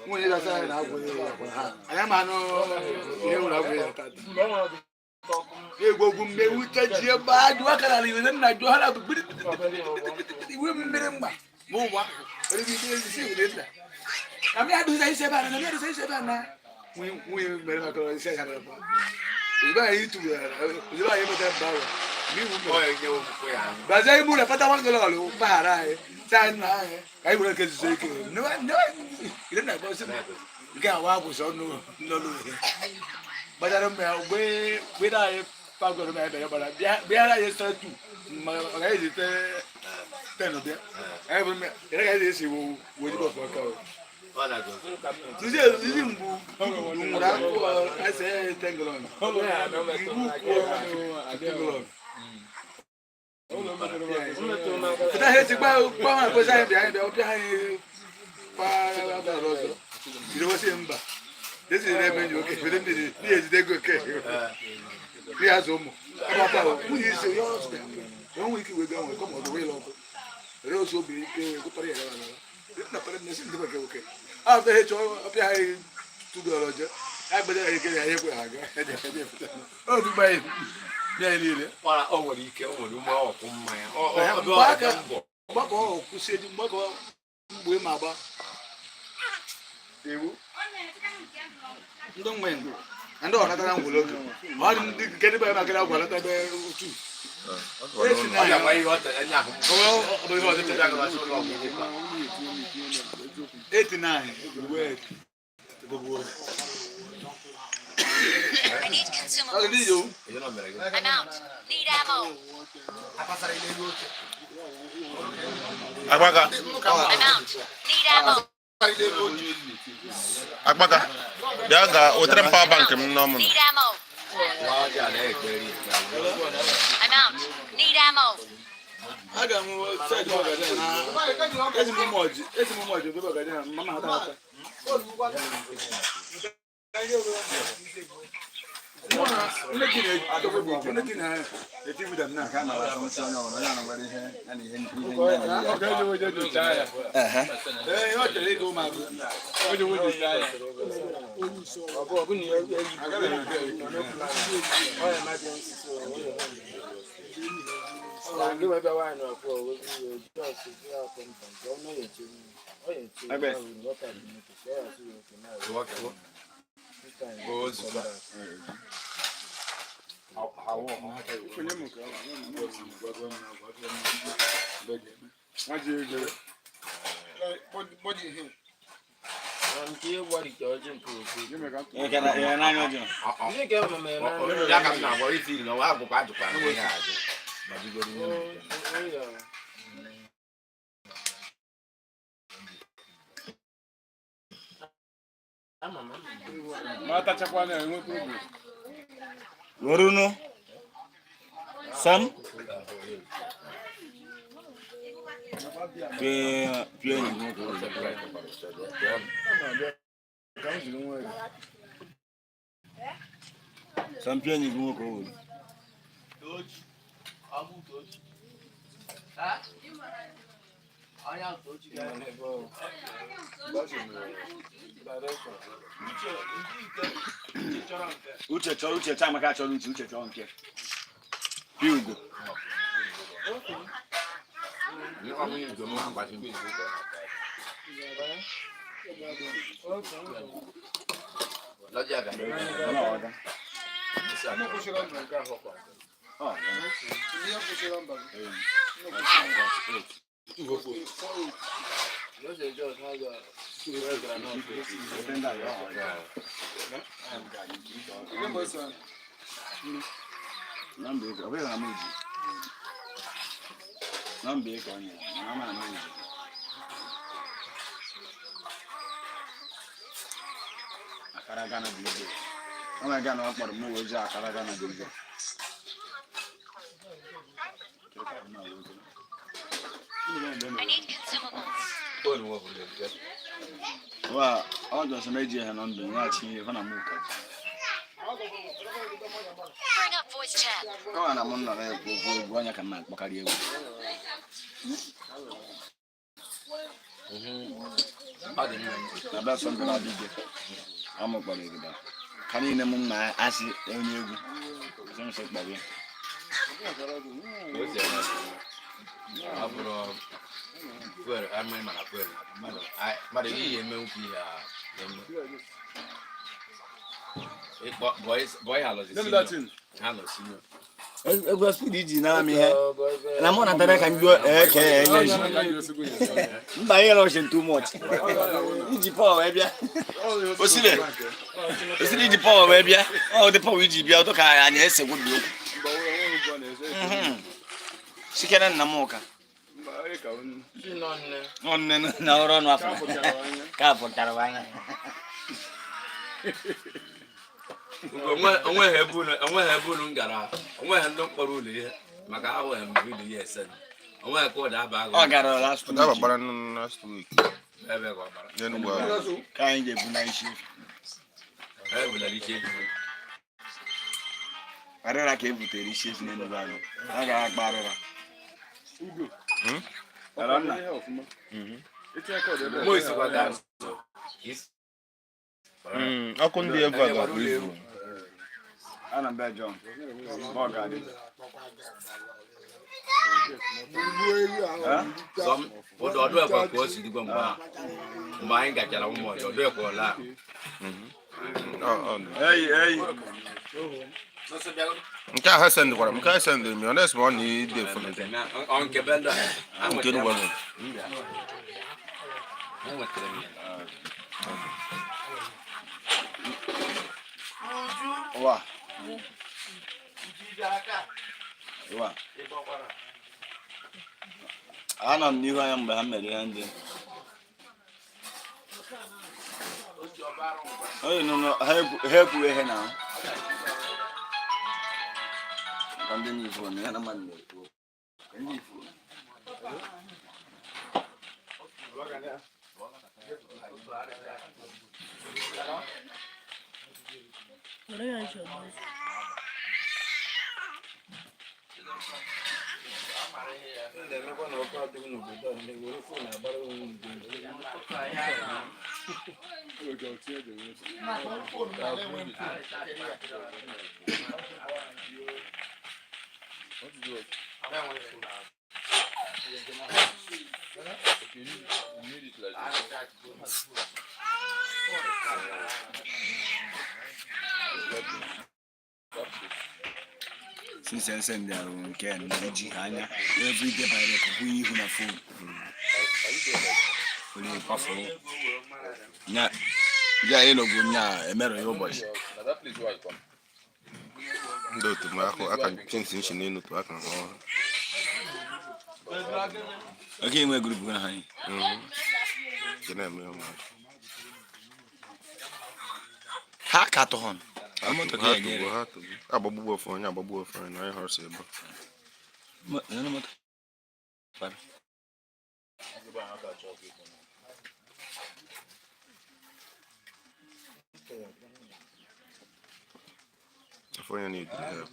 when you say I am, I know you will have ego gumme wuta je ba duwa kana ni na jo hala bi iwe mmere mgba mo wa ri bi bi si ule nda ami adu sai se ba na mi adu sai se ba na wi mere ma ko se kana ba iba yi tu iba yi mo ta ba wa mi wu mo Oye, que vos fue a ba sai mu na pata wan galo lo ba ra e sai na e ai mo ke se ke no ile na ba se ga wa bu so no lo ba da me we da e pa go me be ba bi ara ye sa tu ma ga ye te no de e bu me era ga ye se wo di bo fa ka o Hola, yo. Tuzi mbu ngura ko ase tenglon. Kita heti ba ma ko sai bi ai be o bi ai pa ba rozo. Ile wasi mba. Desi ile be nyo ke be ndi ni e de go ke. Ni azomo. Aba pa o ku yi se yo so. Won wiki we ga won ko mo do we lo ko. Re o so bi ke ko pare ya na. Na pare ne sin de ba ke o ke. After hecho apia hai tu doloje ai bede ai ke ai ko aga o du bai ni ai ni le Wala o wori ke o wori mo o ko mmanya. O do ba a ka ko. ba ko ku se di ba ko mgbe ma ba ewu ndo ngwengo ando ona tara ngolo ke o di ke di ba ma ke la gwala ta be tu O ya mai o ta nya ko. O do ho te ta ga so lo ko pa. 89 word the word I need consumables. Yo no me rego. I'm out. Need ammo. Akpaka. I'm out. Need ammo. Akpaka. Ya ga otere power bank m no mo. Need ammo. Wa ja le pe ri. I'm out. Need ammo. aga mu sai do ga na esi mu moji do ga na mama ta ta ne kine to ko ne kine e ti mu da na ka na wa so no no ya na wa ihe na ni ihe o ga jo jo jo ta ya yo te le ko ma o jo jo ta ya abo bu ni aga le na ke o ya ma bi on si so Ndị webe wine ọkụ owe just ya kontan ka ọ na eche o ye che Ebe. wata dị n'otu so ya si oke na Wo ke wo. Go zuka. kunye mu ka ma je je body here nke ịgwa ike ọjị nke oke je me ka e kana e na nyo jo ndị ka ọmụmụ ya na Ya ka na bo iti no wa bu ka ju pa no ya aju. Ba di go ni. ma ta chakwa na enwe problem Woruno Sam play ni ko Sam play ni ko Uche chama ka chọrọ uche chọrọ nke Hugo Ni ko mo ni go mo ba ti bi. Lọ́jà ga. na oda oh Lọ́sẹ̀ jọ sáájú ìrẹ́gbẹ̀rẹ̀ náà dependa yo nambe ko be na meji nambe ko nya mama na meji akara gana bibe ona gana okporo mu oje akara gana bibe I need consumables. Ko ni wo bu le. wa o jo se meji he na ndo ya chi he na mu ka Bring up voice chat. ko na mun na ko anya kan na kpakari ewu Ba di ni. na ba so na bibe amu kpare gida kan ine mun na asi enye egwu Some say baby. What's that? Abro. Well, I'm my man. But he and me boy, hello. Hello, senior. Ego speed iji na mi he. Na mo na tare kan go ke eleji. Mba ye lo too much. Iji power we bia. Osile iji power we bia. O de power iji bia to ka anya ese go bi. Sikena na mo ka. Onne na oro no afa. Ka fo tarawanya. Onwe hebunu ngara. Onwe ndo mkpọrọ ụlọ ihe maka ahụ video ya esen. Onwe ka ọ da-aba agụ. Ọ gara last week. That was last week. Ebe ka ọ bara. Then Ka anyị je bu na isi. Ebe la liche. Arịra ka e butere isi efi n'Enugu ahụ. A ga-agba arịra. Arọnna. Mo isi kwa dance. ọkụ ndị eva ga-abụ Ana be John. Mo ga dị. Some ọdụ ekwe ka o si dịkwa mgbe anyị gachara ụmụ ọjọọ ọdụ ekwe ọla. Hey. nke a ha sendịkwara m nke a sendịrị m ya ọnes ma ọ na-ede efere Nke benda. nke n'ụwa m Wa. Anọ m n'ihu anya mgbe ha mere ihe ndị. Oyi nọ ha ekwughị ihe na ndị n'ifu na ya na mmadụ na-ekwu. Ndị ifu. Since I send them can manage hanya every day by the kuku ihu na phone. Only possible. Nya ya elo go nya emero yo boy. ndị otu m ahụ aka chinsi nchi n'elu tu aka ọhụrụ Okay, enwe group na hani. nke na-eme ụmụ Ha ka to hon. Amoto ka ya ha tụgbu agbagbu ofe onye agbagbu ofe onye na anyị hụrụ si ebe No moto. Para. ofe onye na-edu help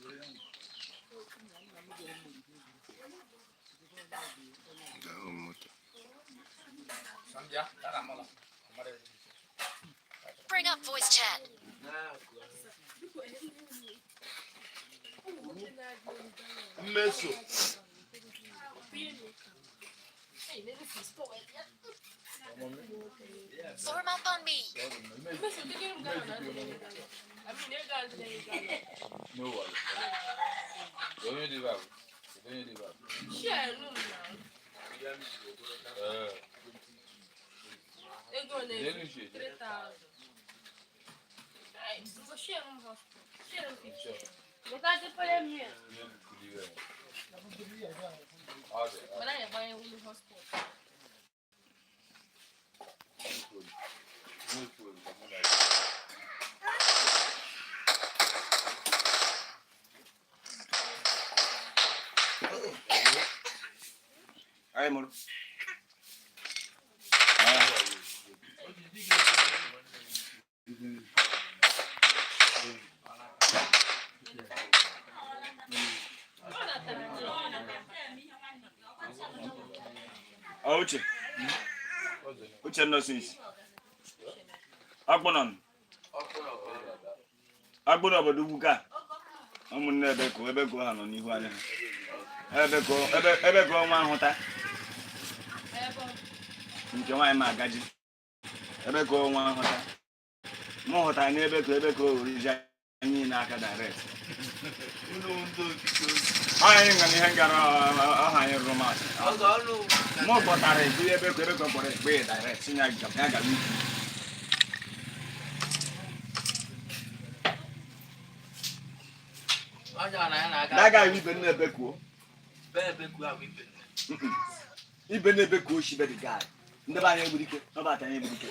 ga-ahụ moto Bring up voice chat. Mmeso. Form up on me. No worry. Don't you give up. Don't you give up. Ai moro. Uche no since. Agbonon. Agbonon obodo buka. ụmụnne ebe go ha nọ n'ihu anya ha ebe go nwa ahụta nke nwaanyị ma agaji ebe go nwa ahụta m hụtara n'ebe go oriji anyị n'aka direct anyị nọ n'ihe gara ọha anyị rụrụ masị mụ kpọtara ebu ebe go kpọrọ ekpe direct ya gara ibu daga ibe nne bekuo ibe nne bekuo shibe the guy ndị ba anya egburu ike ọ bata anya egburu ike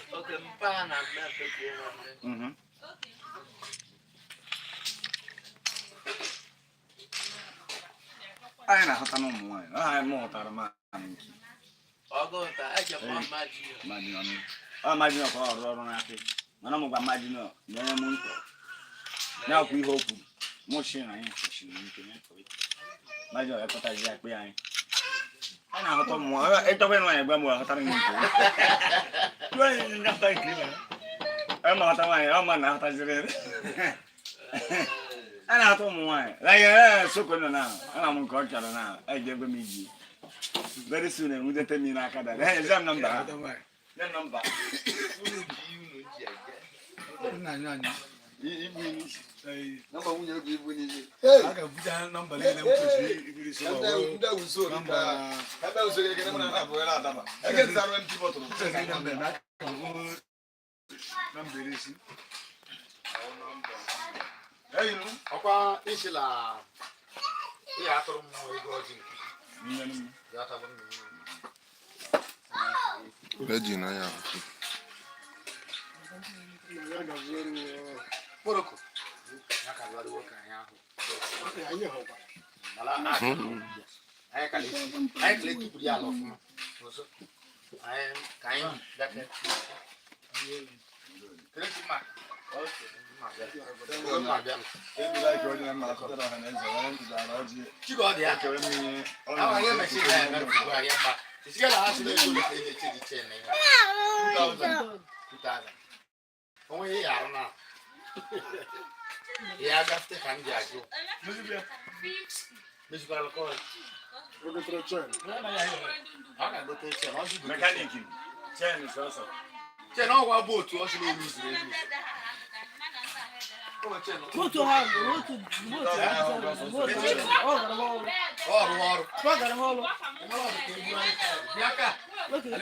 anyị na-ahụta na ụmụ nwaanyị ọha anyị mụtara ma majinọ ka ọ rụrụ ọrụ n'aka mana mụgwa majinọ nyere m nkọ na-akwụ ihe o kwuru mụchi na anyị kwesịrị ike majinọ ekọtazi ya kpe anyị anyị na-ahụta ụmụ nwaanyị ịchọkwa ịnụ anyị gwa m ahụtara gị nke anyị ma ahụta nwaanyị ọ ma na-ahụtaziri a na-atụ ụmụ nwaanyị na soko nọ na ana m nke ọ chọrọ na eji ego m iji very soon enwudete m n'aka dada ha ezi m nọmba ha nọmba nọmba nwunye oge ibu n'isi a ga-ebuja nọmba niile m kwesịrị ibiri so ebe usoro ege na na abụghị adaba ege nzara mt bọtụrụ nọmba irisi ọkwa isila ihe atụrụ m ego ọjị eji na ya Poroko Ya gafte kan jago. Mesmo para o colo. Mechanic. Chen só. Chen não wa boto, eu acho que ele usa. Como chen? Boto ha, boto. Oro. Pagar rolo. Ya cá. Okay.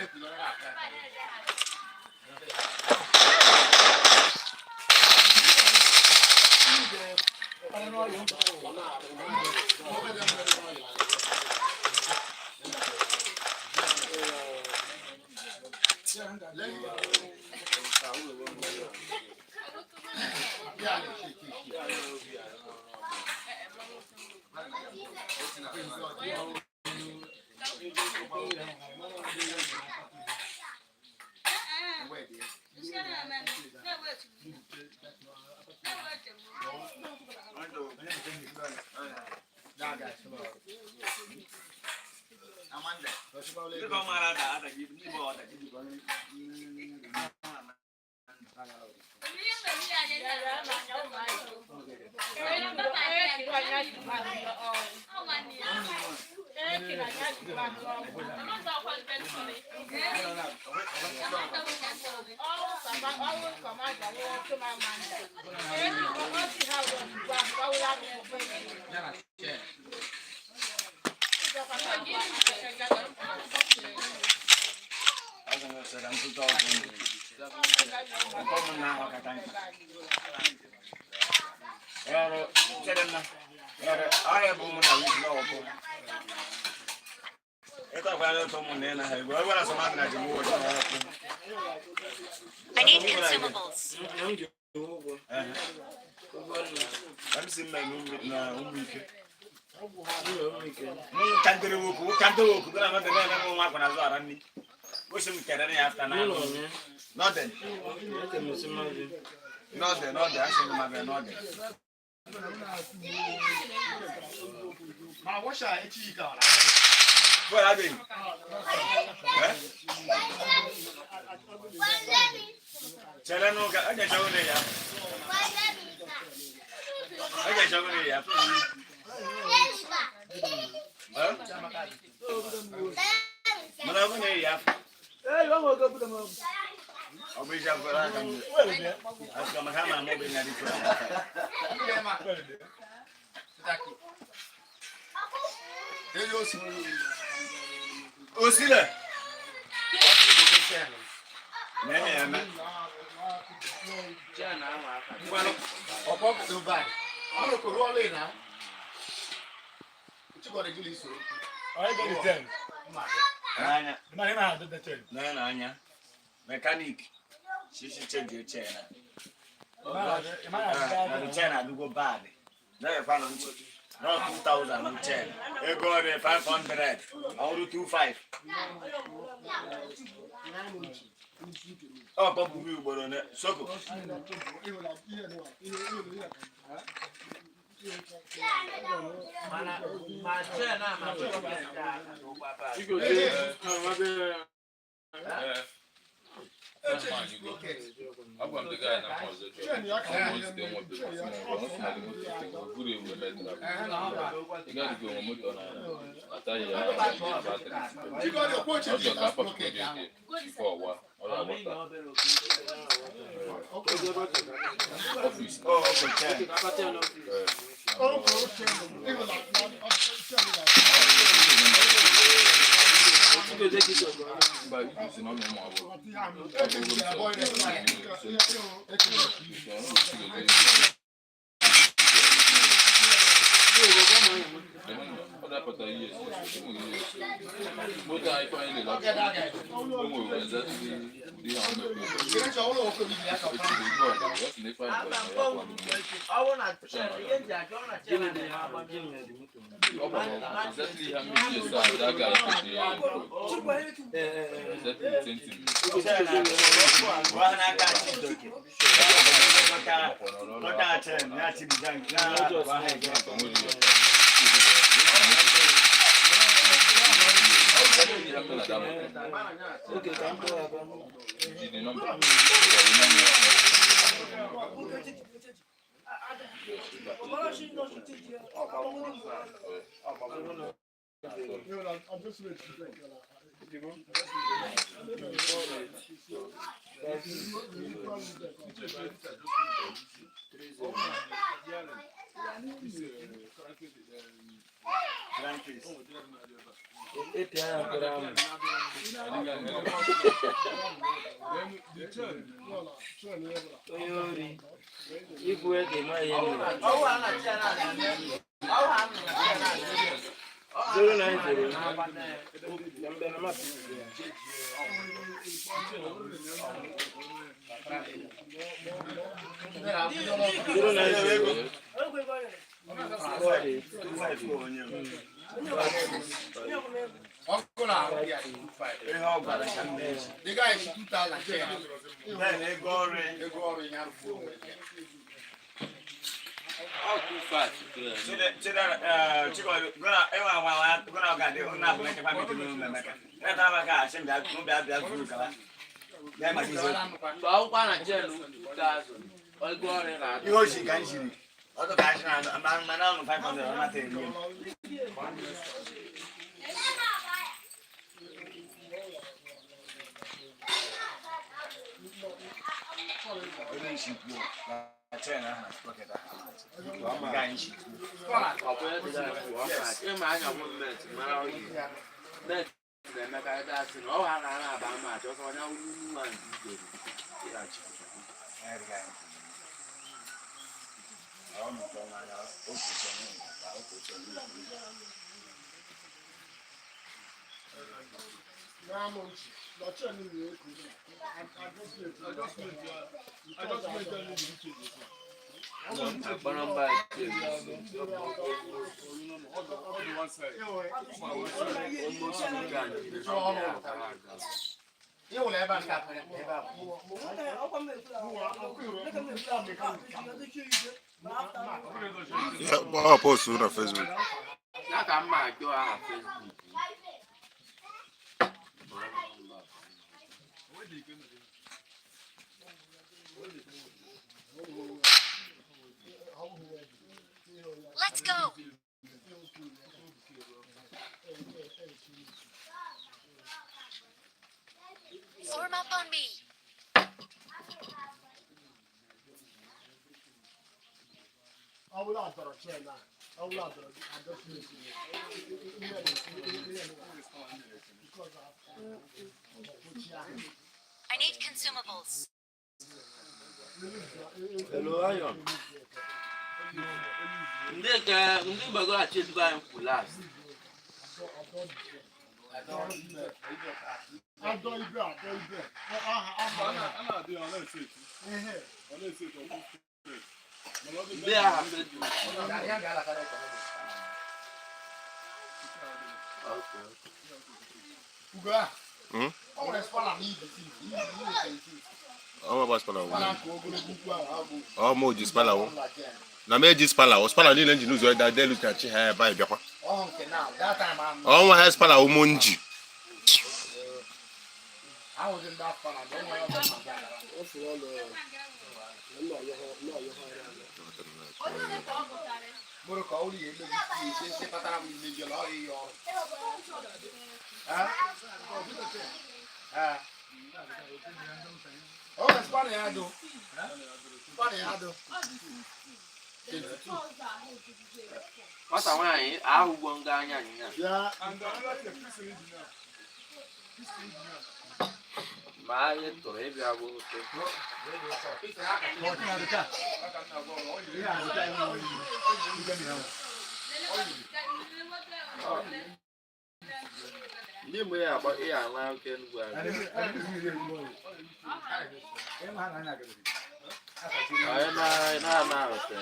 I need consumables. Mechanic. She change your chain. The chain I do go bad. Now you find not 2,000 chain. You go 500. I will do 25. Oh, Papa, you were on it. So I'm going to the guy now. Almost done what they want. You got to go on motor now. I tell you, you got your coach. Also, I put it for a while. All I want office. But you see, no more. The guy is 2,000. Then they go in and full. I'll post it on Facebook. up on me. I need consumables. Hello, Ayon. Ndị gbagoro achị ezigbo anyị kwụ last. Ndị agha mmeju. Mo ji spala wo. Na me ji spala wo. Spala ni le njinu zo da delu ka chi ha ba biakwa. Nwa ha spala wo mo nji. Nwata nwaanyị ahụ ugbo nga anya anyịnya. Ma anyị tụrụ ịbịa bụ oke. Ndị mgbe ya agba ihe anwa oke nnukwu anyị. Anyị na-ana oke.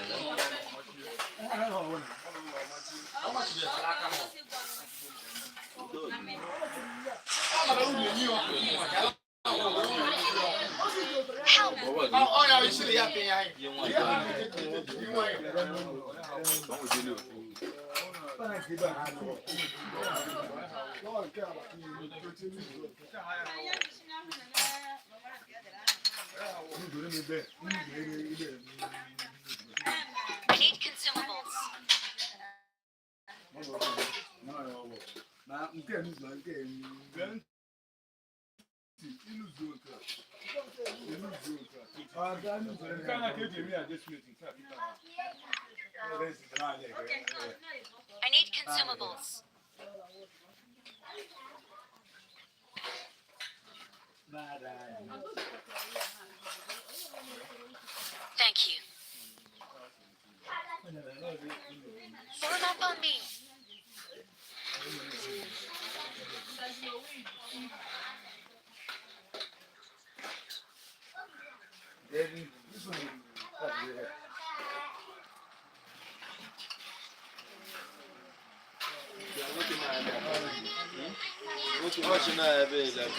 I need consumables. I need consumables. Thank you. Form up on me. Watching that baby.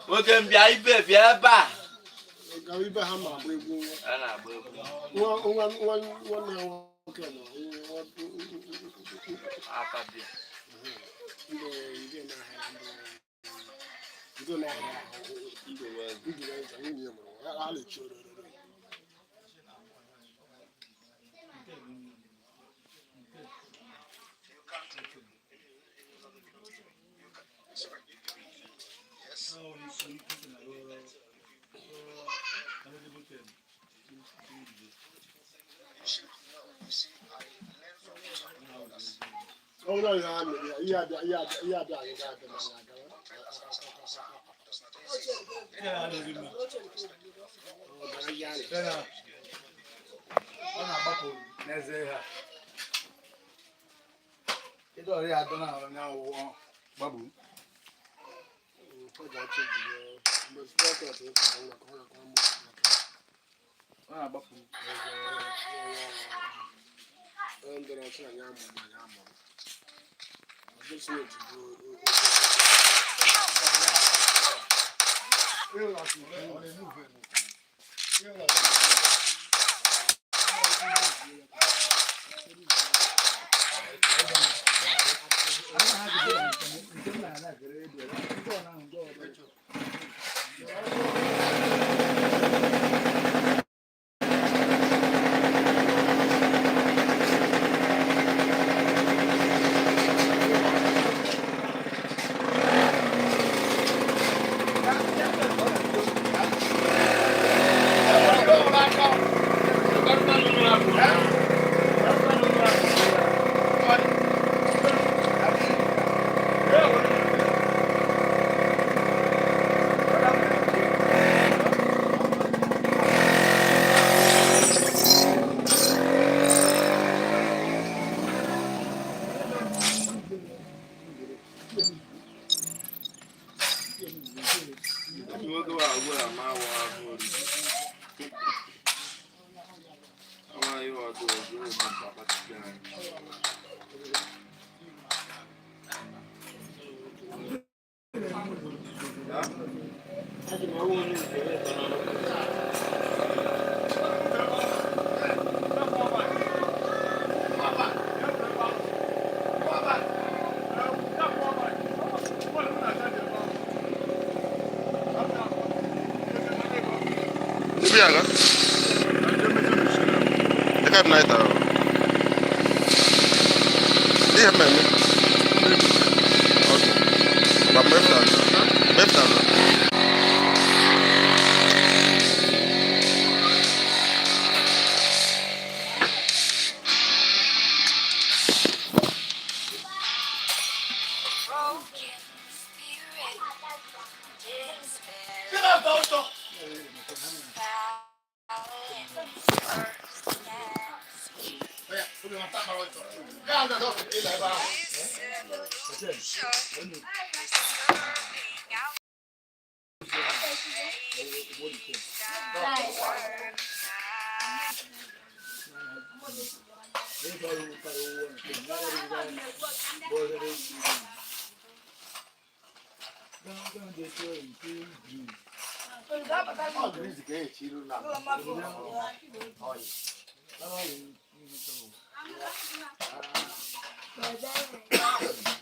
Nwoke mbịa ibe bịa ebe a. Ibe ha ma agba egwu. A na-agba egwu. Nwanne ya nwoke nọ. Aka bịa. Oh no, yeah, ọ na-agbapụ n'eze ha ịdị ọrịa adọ na onye ọwụwa gbagbu ọ na-agbapụ Biaga. Dekat naik tahu. Dia mana? Okey. Bapa Mefta.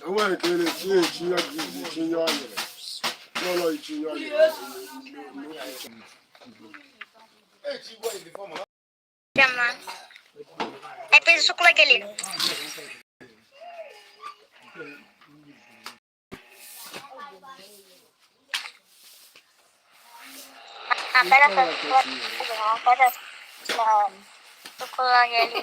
Àwọn ìpele tí èyí ìṣíyàn ọ̀yẹ̀ lọ́lọ́ ìṣíyàn ọ̀yẹ̀. Chama. É peso suco aquele. Apenas para suco aquele.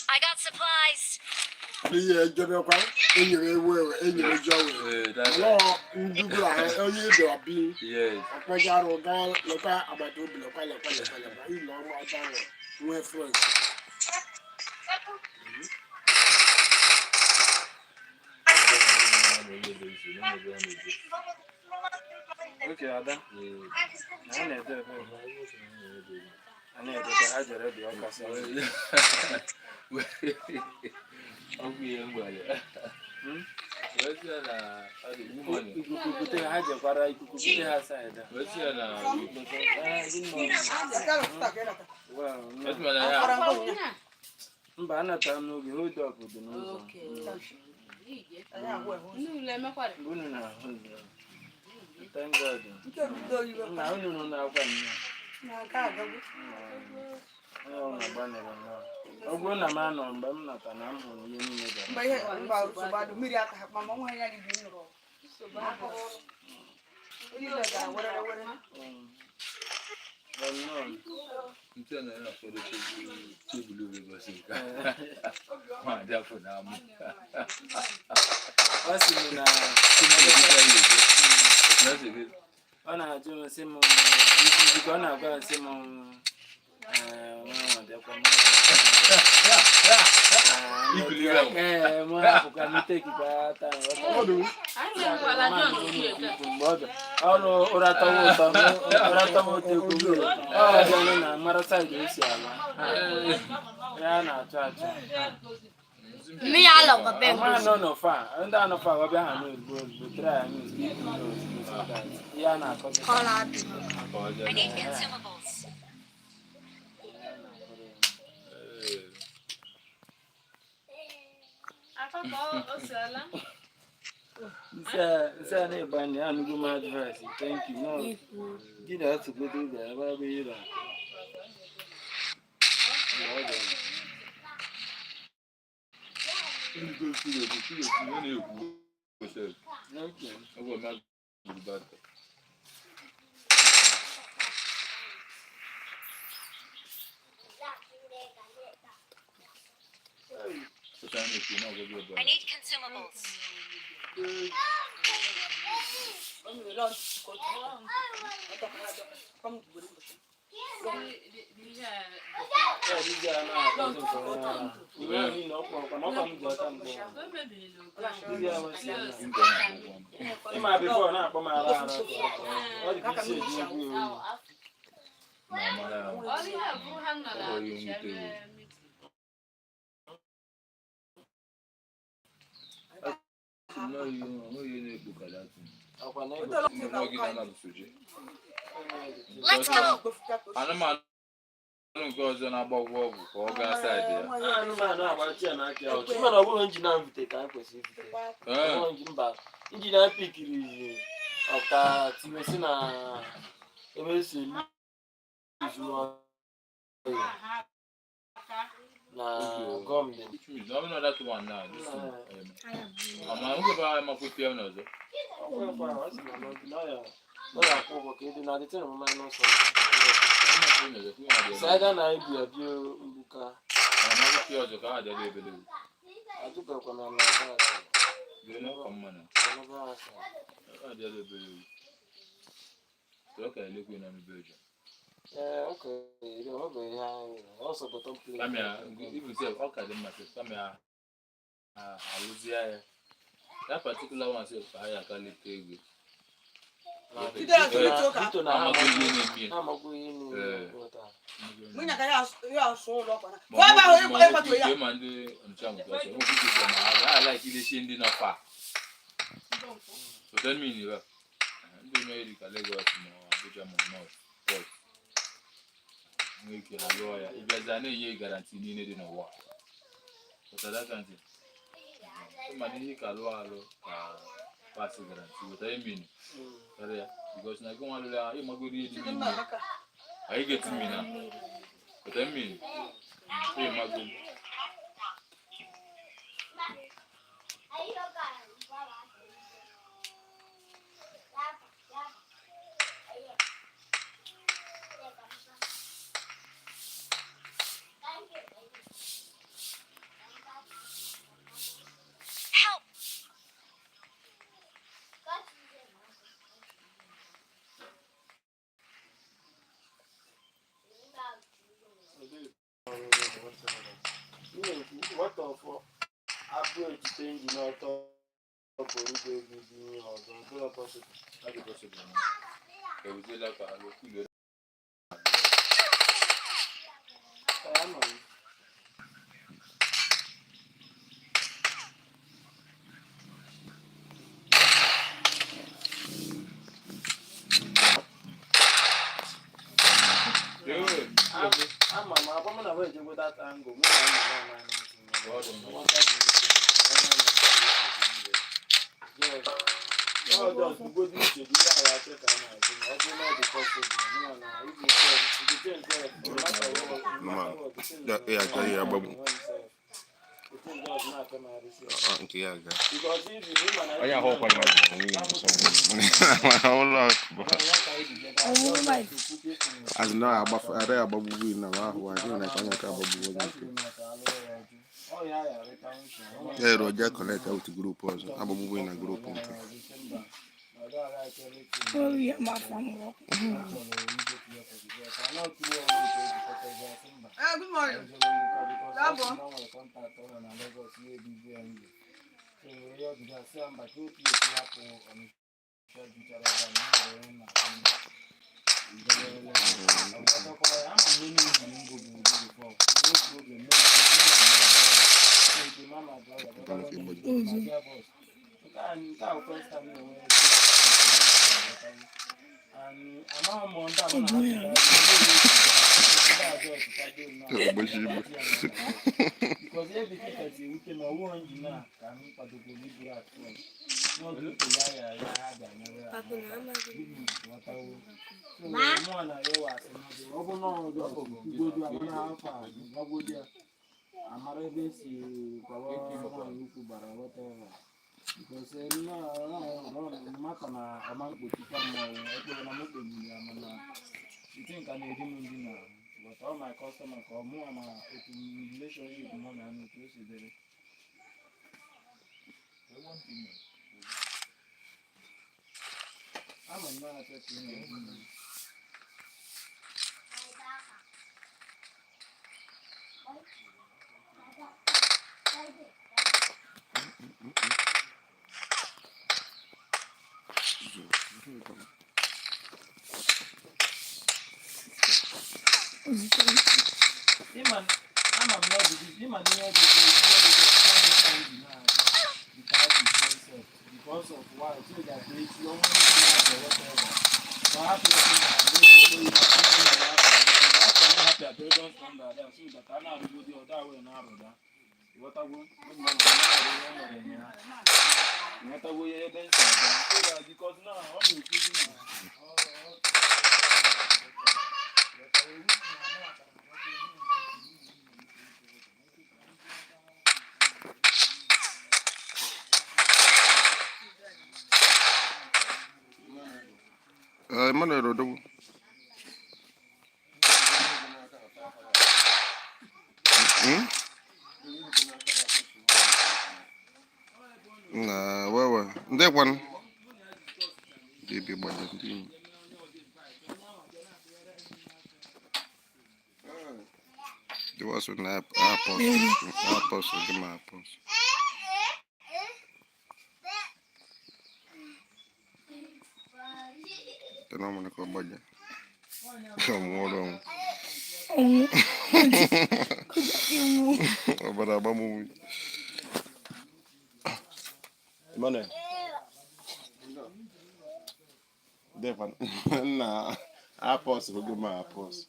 I got supplies. Okay, Ada. Mba anatara m n'oge hold up dị n'ụzọ. Unu na-ahụ ụzọ. Thank God. Na unu nọ na-agwa nne. Ọ bụrụ na m anọ mgbe m nata na m hụrụ ihe niile ọ na-ajụ m sị m ọ na-agwa sị m ọrụ ụratawa ụtọ na mara saịdị esi ala ya na-achọ achọ nọ n'ofe a ndị anọfa ọbịa ha n'ozugbo ozugbo try anyị ihe a na-akọta I need consumables. Nsa na-eba nne anụgo m advice. Thank you. No, gị na-atụgodo ụzọ ebe ọ bụ ịra. I need consumables. Let's go. Nke ọzọ na-agbagwo ọgwụ ka ọ gaa saịdị ya. Anụmanụ agbachi ya n'aka ya ọchị mana ọ bụrụ injin ahụ vute ka anyị kwesịrị ivute mba injin ahụ pikiri ọka tiwesi na ebe esi izu na gọọmenti na-akwụ ụgwọ ka ịdị na adịtị na ọmụma n'ọsọ saịda na ibu ya bịa mbuka ajụkakwa na ka dị mma kama alụzie ya that particular one sef ka anyị aka leta ego ma ndị ncha like ilesi ndị nọ fa ndị mmeri ka Lagos ma Abuja ma North Port nwee ike ha lụọ ya ịbịazi a na-enye garanti niile dị n'ụwa pụtadakantị ịmadị ihe ka lụọ alụ ka pasị garanti weta emini karịa bikos na gị nwa lụrụ ya ịmagoro ihe dị n'ime anyị ga-eti mmiri weta mmiri ịmagoro What of upgrade change in auto for the other person? I'm gonna wait with that angle. As now, I read about movie now. I don't know about yeah, Roger connect out to group also. I'm moving a group. Oh, yeah, my family. Good morning. But all my customers come more and relationship more than I'm a man. Because of why so that they see only whatever. So I have to because now I'm increasing mana rodo na wewe ndekwan bibi bwana ndini The ones with the apples, give me apples. The no one go budget. More on. But I'm moving. Money. Different. Nah, apples will give my apples.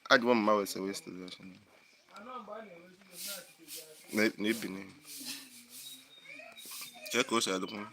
I want my waste to do. Maybe. Check out the one.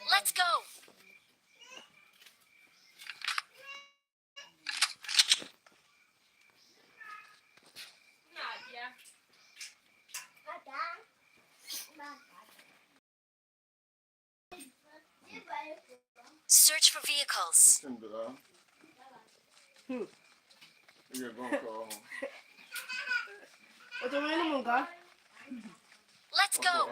Let's go. Search for vehicles. Let's go.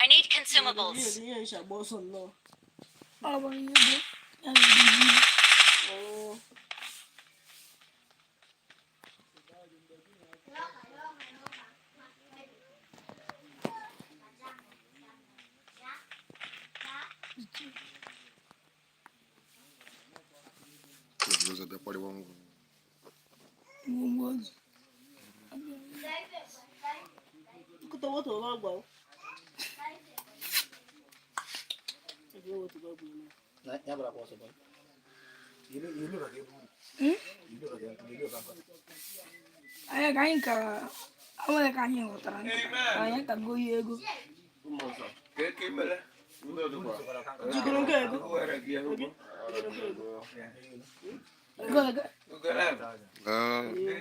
I need consumables. Those are the party one. go. Ya bara ko so ba. Ilu ka ke bu. Ilu ka ke. Aya kain ka awale kanyi otaran. Aya ka go yego. Ke mele. Jikoro nke ego.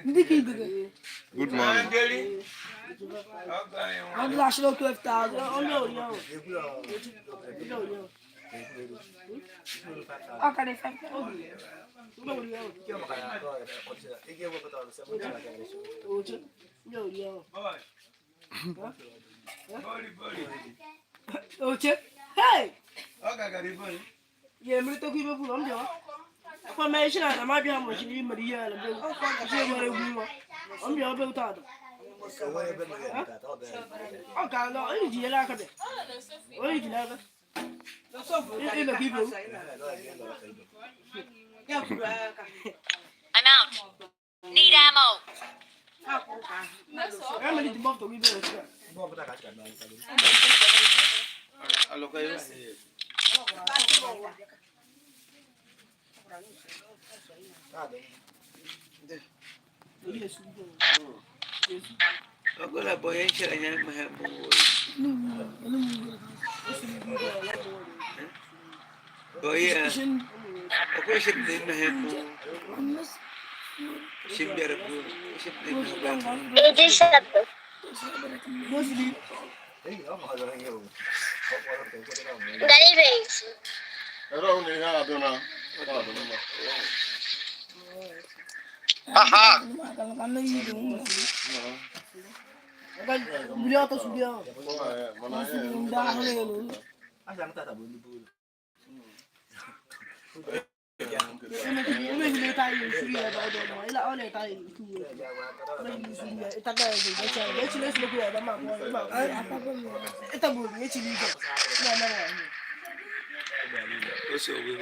Ndi ki gugu. Good morning. I'm last low 12,000. Okay, they fight. Oche. Hey. Yeah, me to keep up on you. For me, she na ma bia mo chiri me dia la be. She mo re gu. Am bia be ta do. O ka no, e di la ka be. O di la ka. E lo keep up. I'm out. Need ammo. I'm ready to move to be there. Agora boy enche nya mahembo. Boy ako ship din mahembo. Shimbere bu. Ship din mahembo. It is shut. Gary Banks. Era un hija de una. Aha. Beliau atau sudah? Ini hanya tahu suria dah ada, mana ilah orang tahu itu. Ini suria, itu kan dia cina semua ada mana? Itu boleh, dia cina itu. Mana mana? Oso we.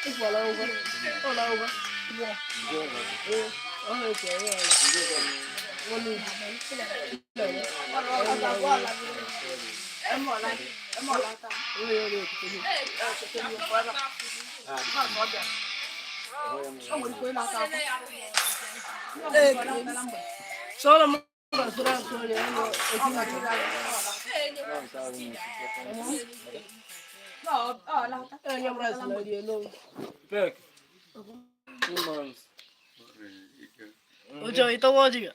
Igual a Uber. Hola, Uber. Ya. Ay, qué bien. Bueno, solo me basura solo Pek. 2 months. Ojo, itu wajib.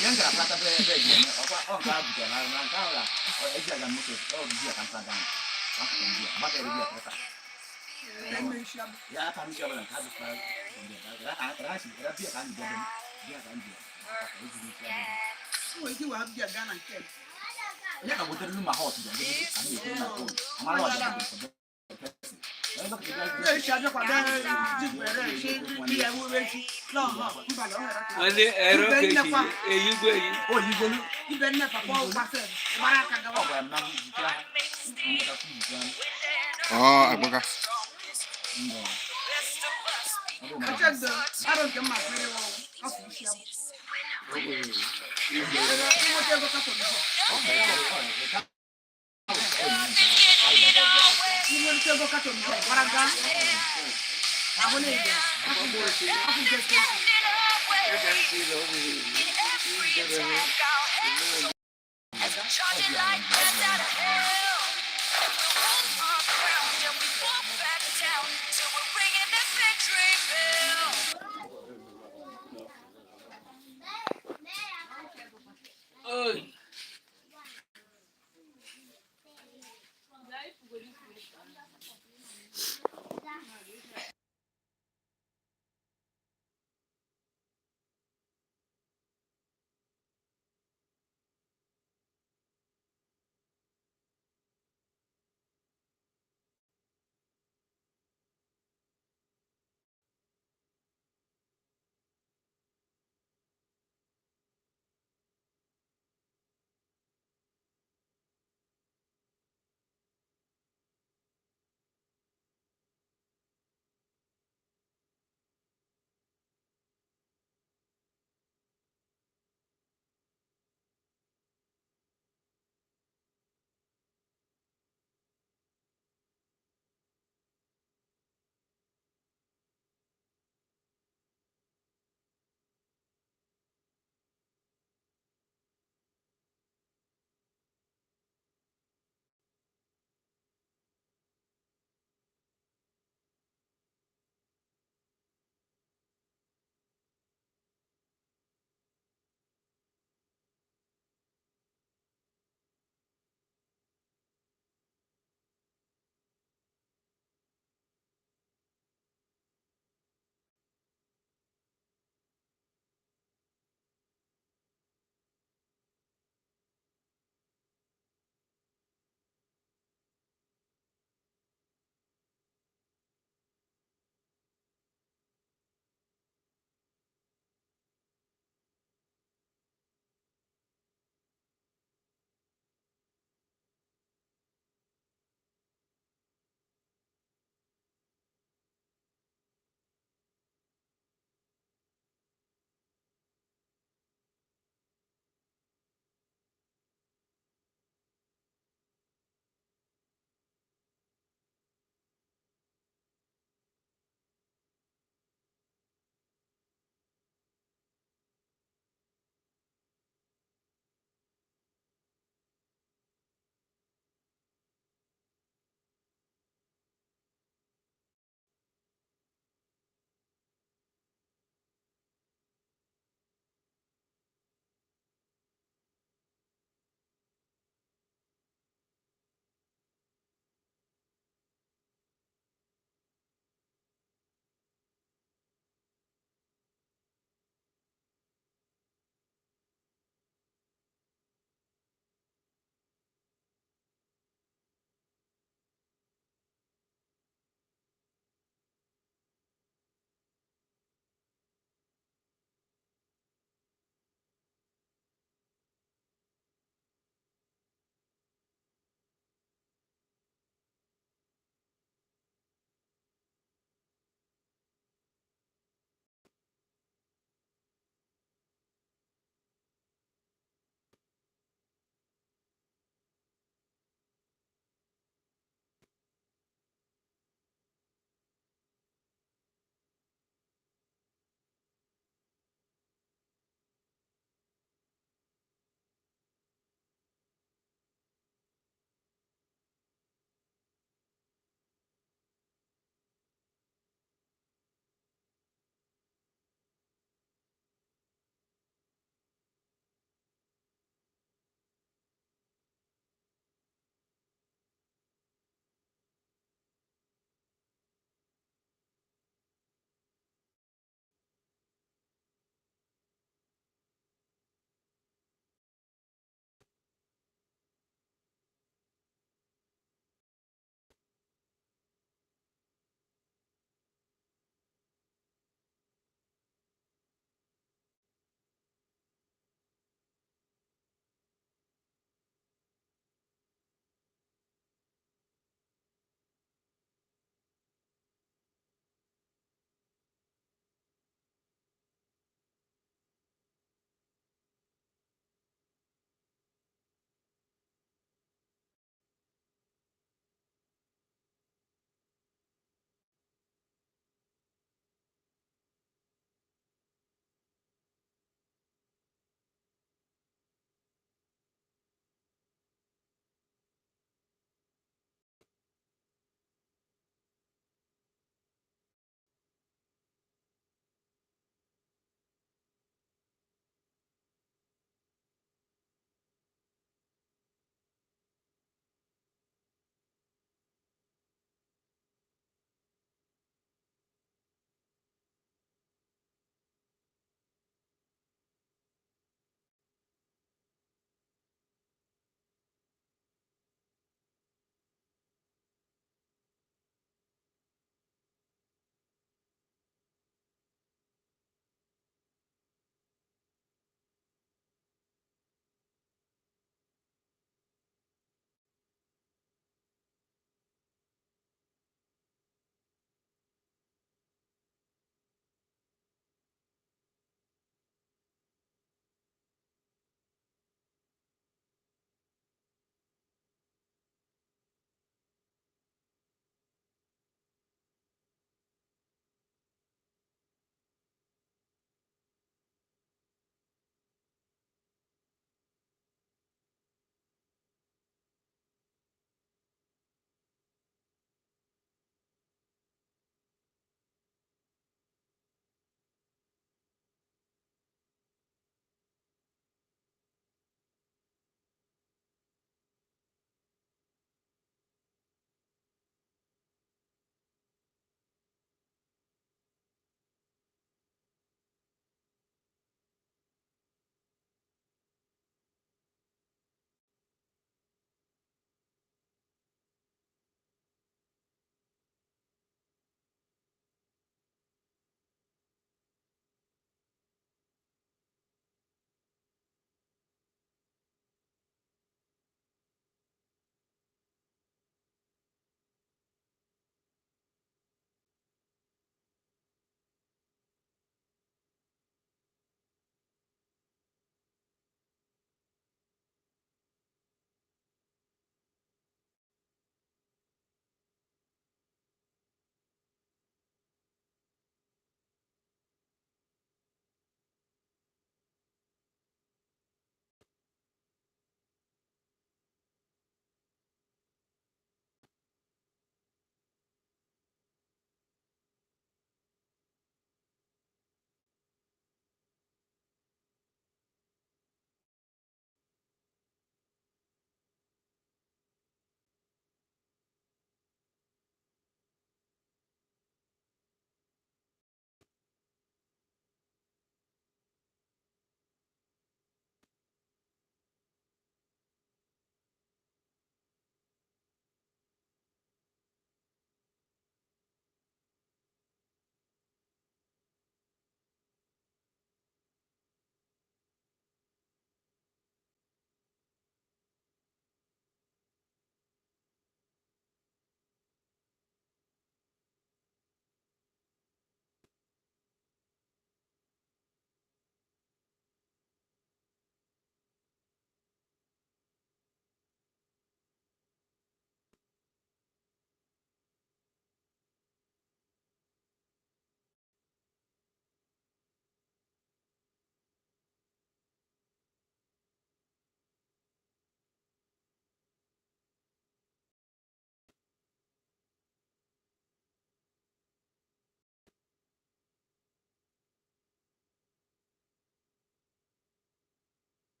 Yang gerak kata begi, oh nggak bukan, nggak tahu lah. Oh itu agak musuh, oh dia akan sadar. Langsung dia, maka dia kereta. Ya kami siapa yang habis lagi. Dia akan terasi, dia akan dia akan dia. Oh itu wah dia gana ke. Ya kamu terus rumah hot jadi kami itu nak tuh. Malu aja. Ande ero ke eyi gwe yi. Oh yi gwe. Ibenne papa o pase. Baraka ga Oh ba nam jika. Oh, agbaga. Achado, aro ke ma pere wo. Afu sia. Oi.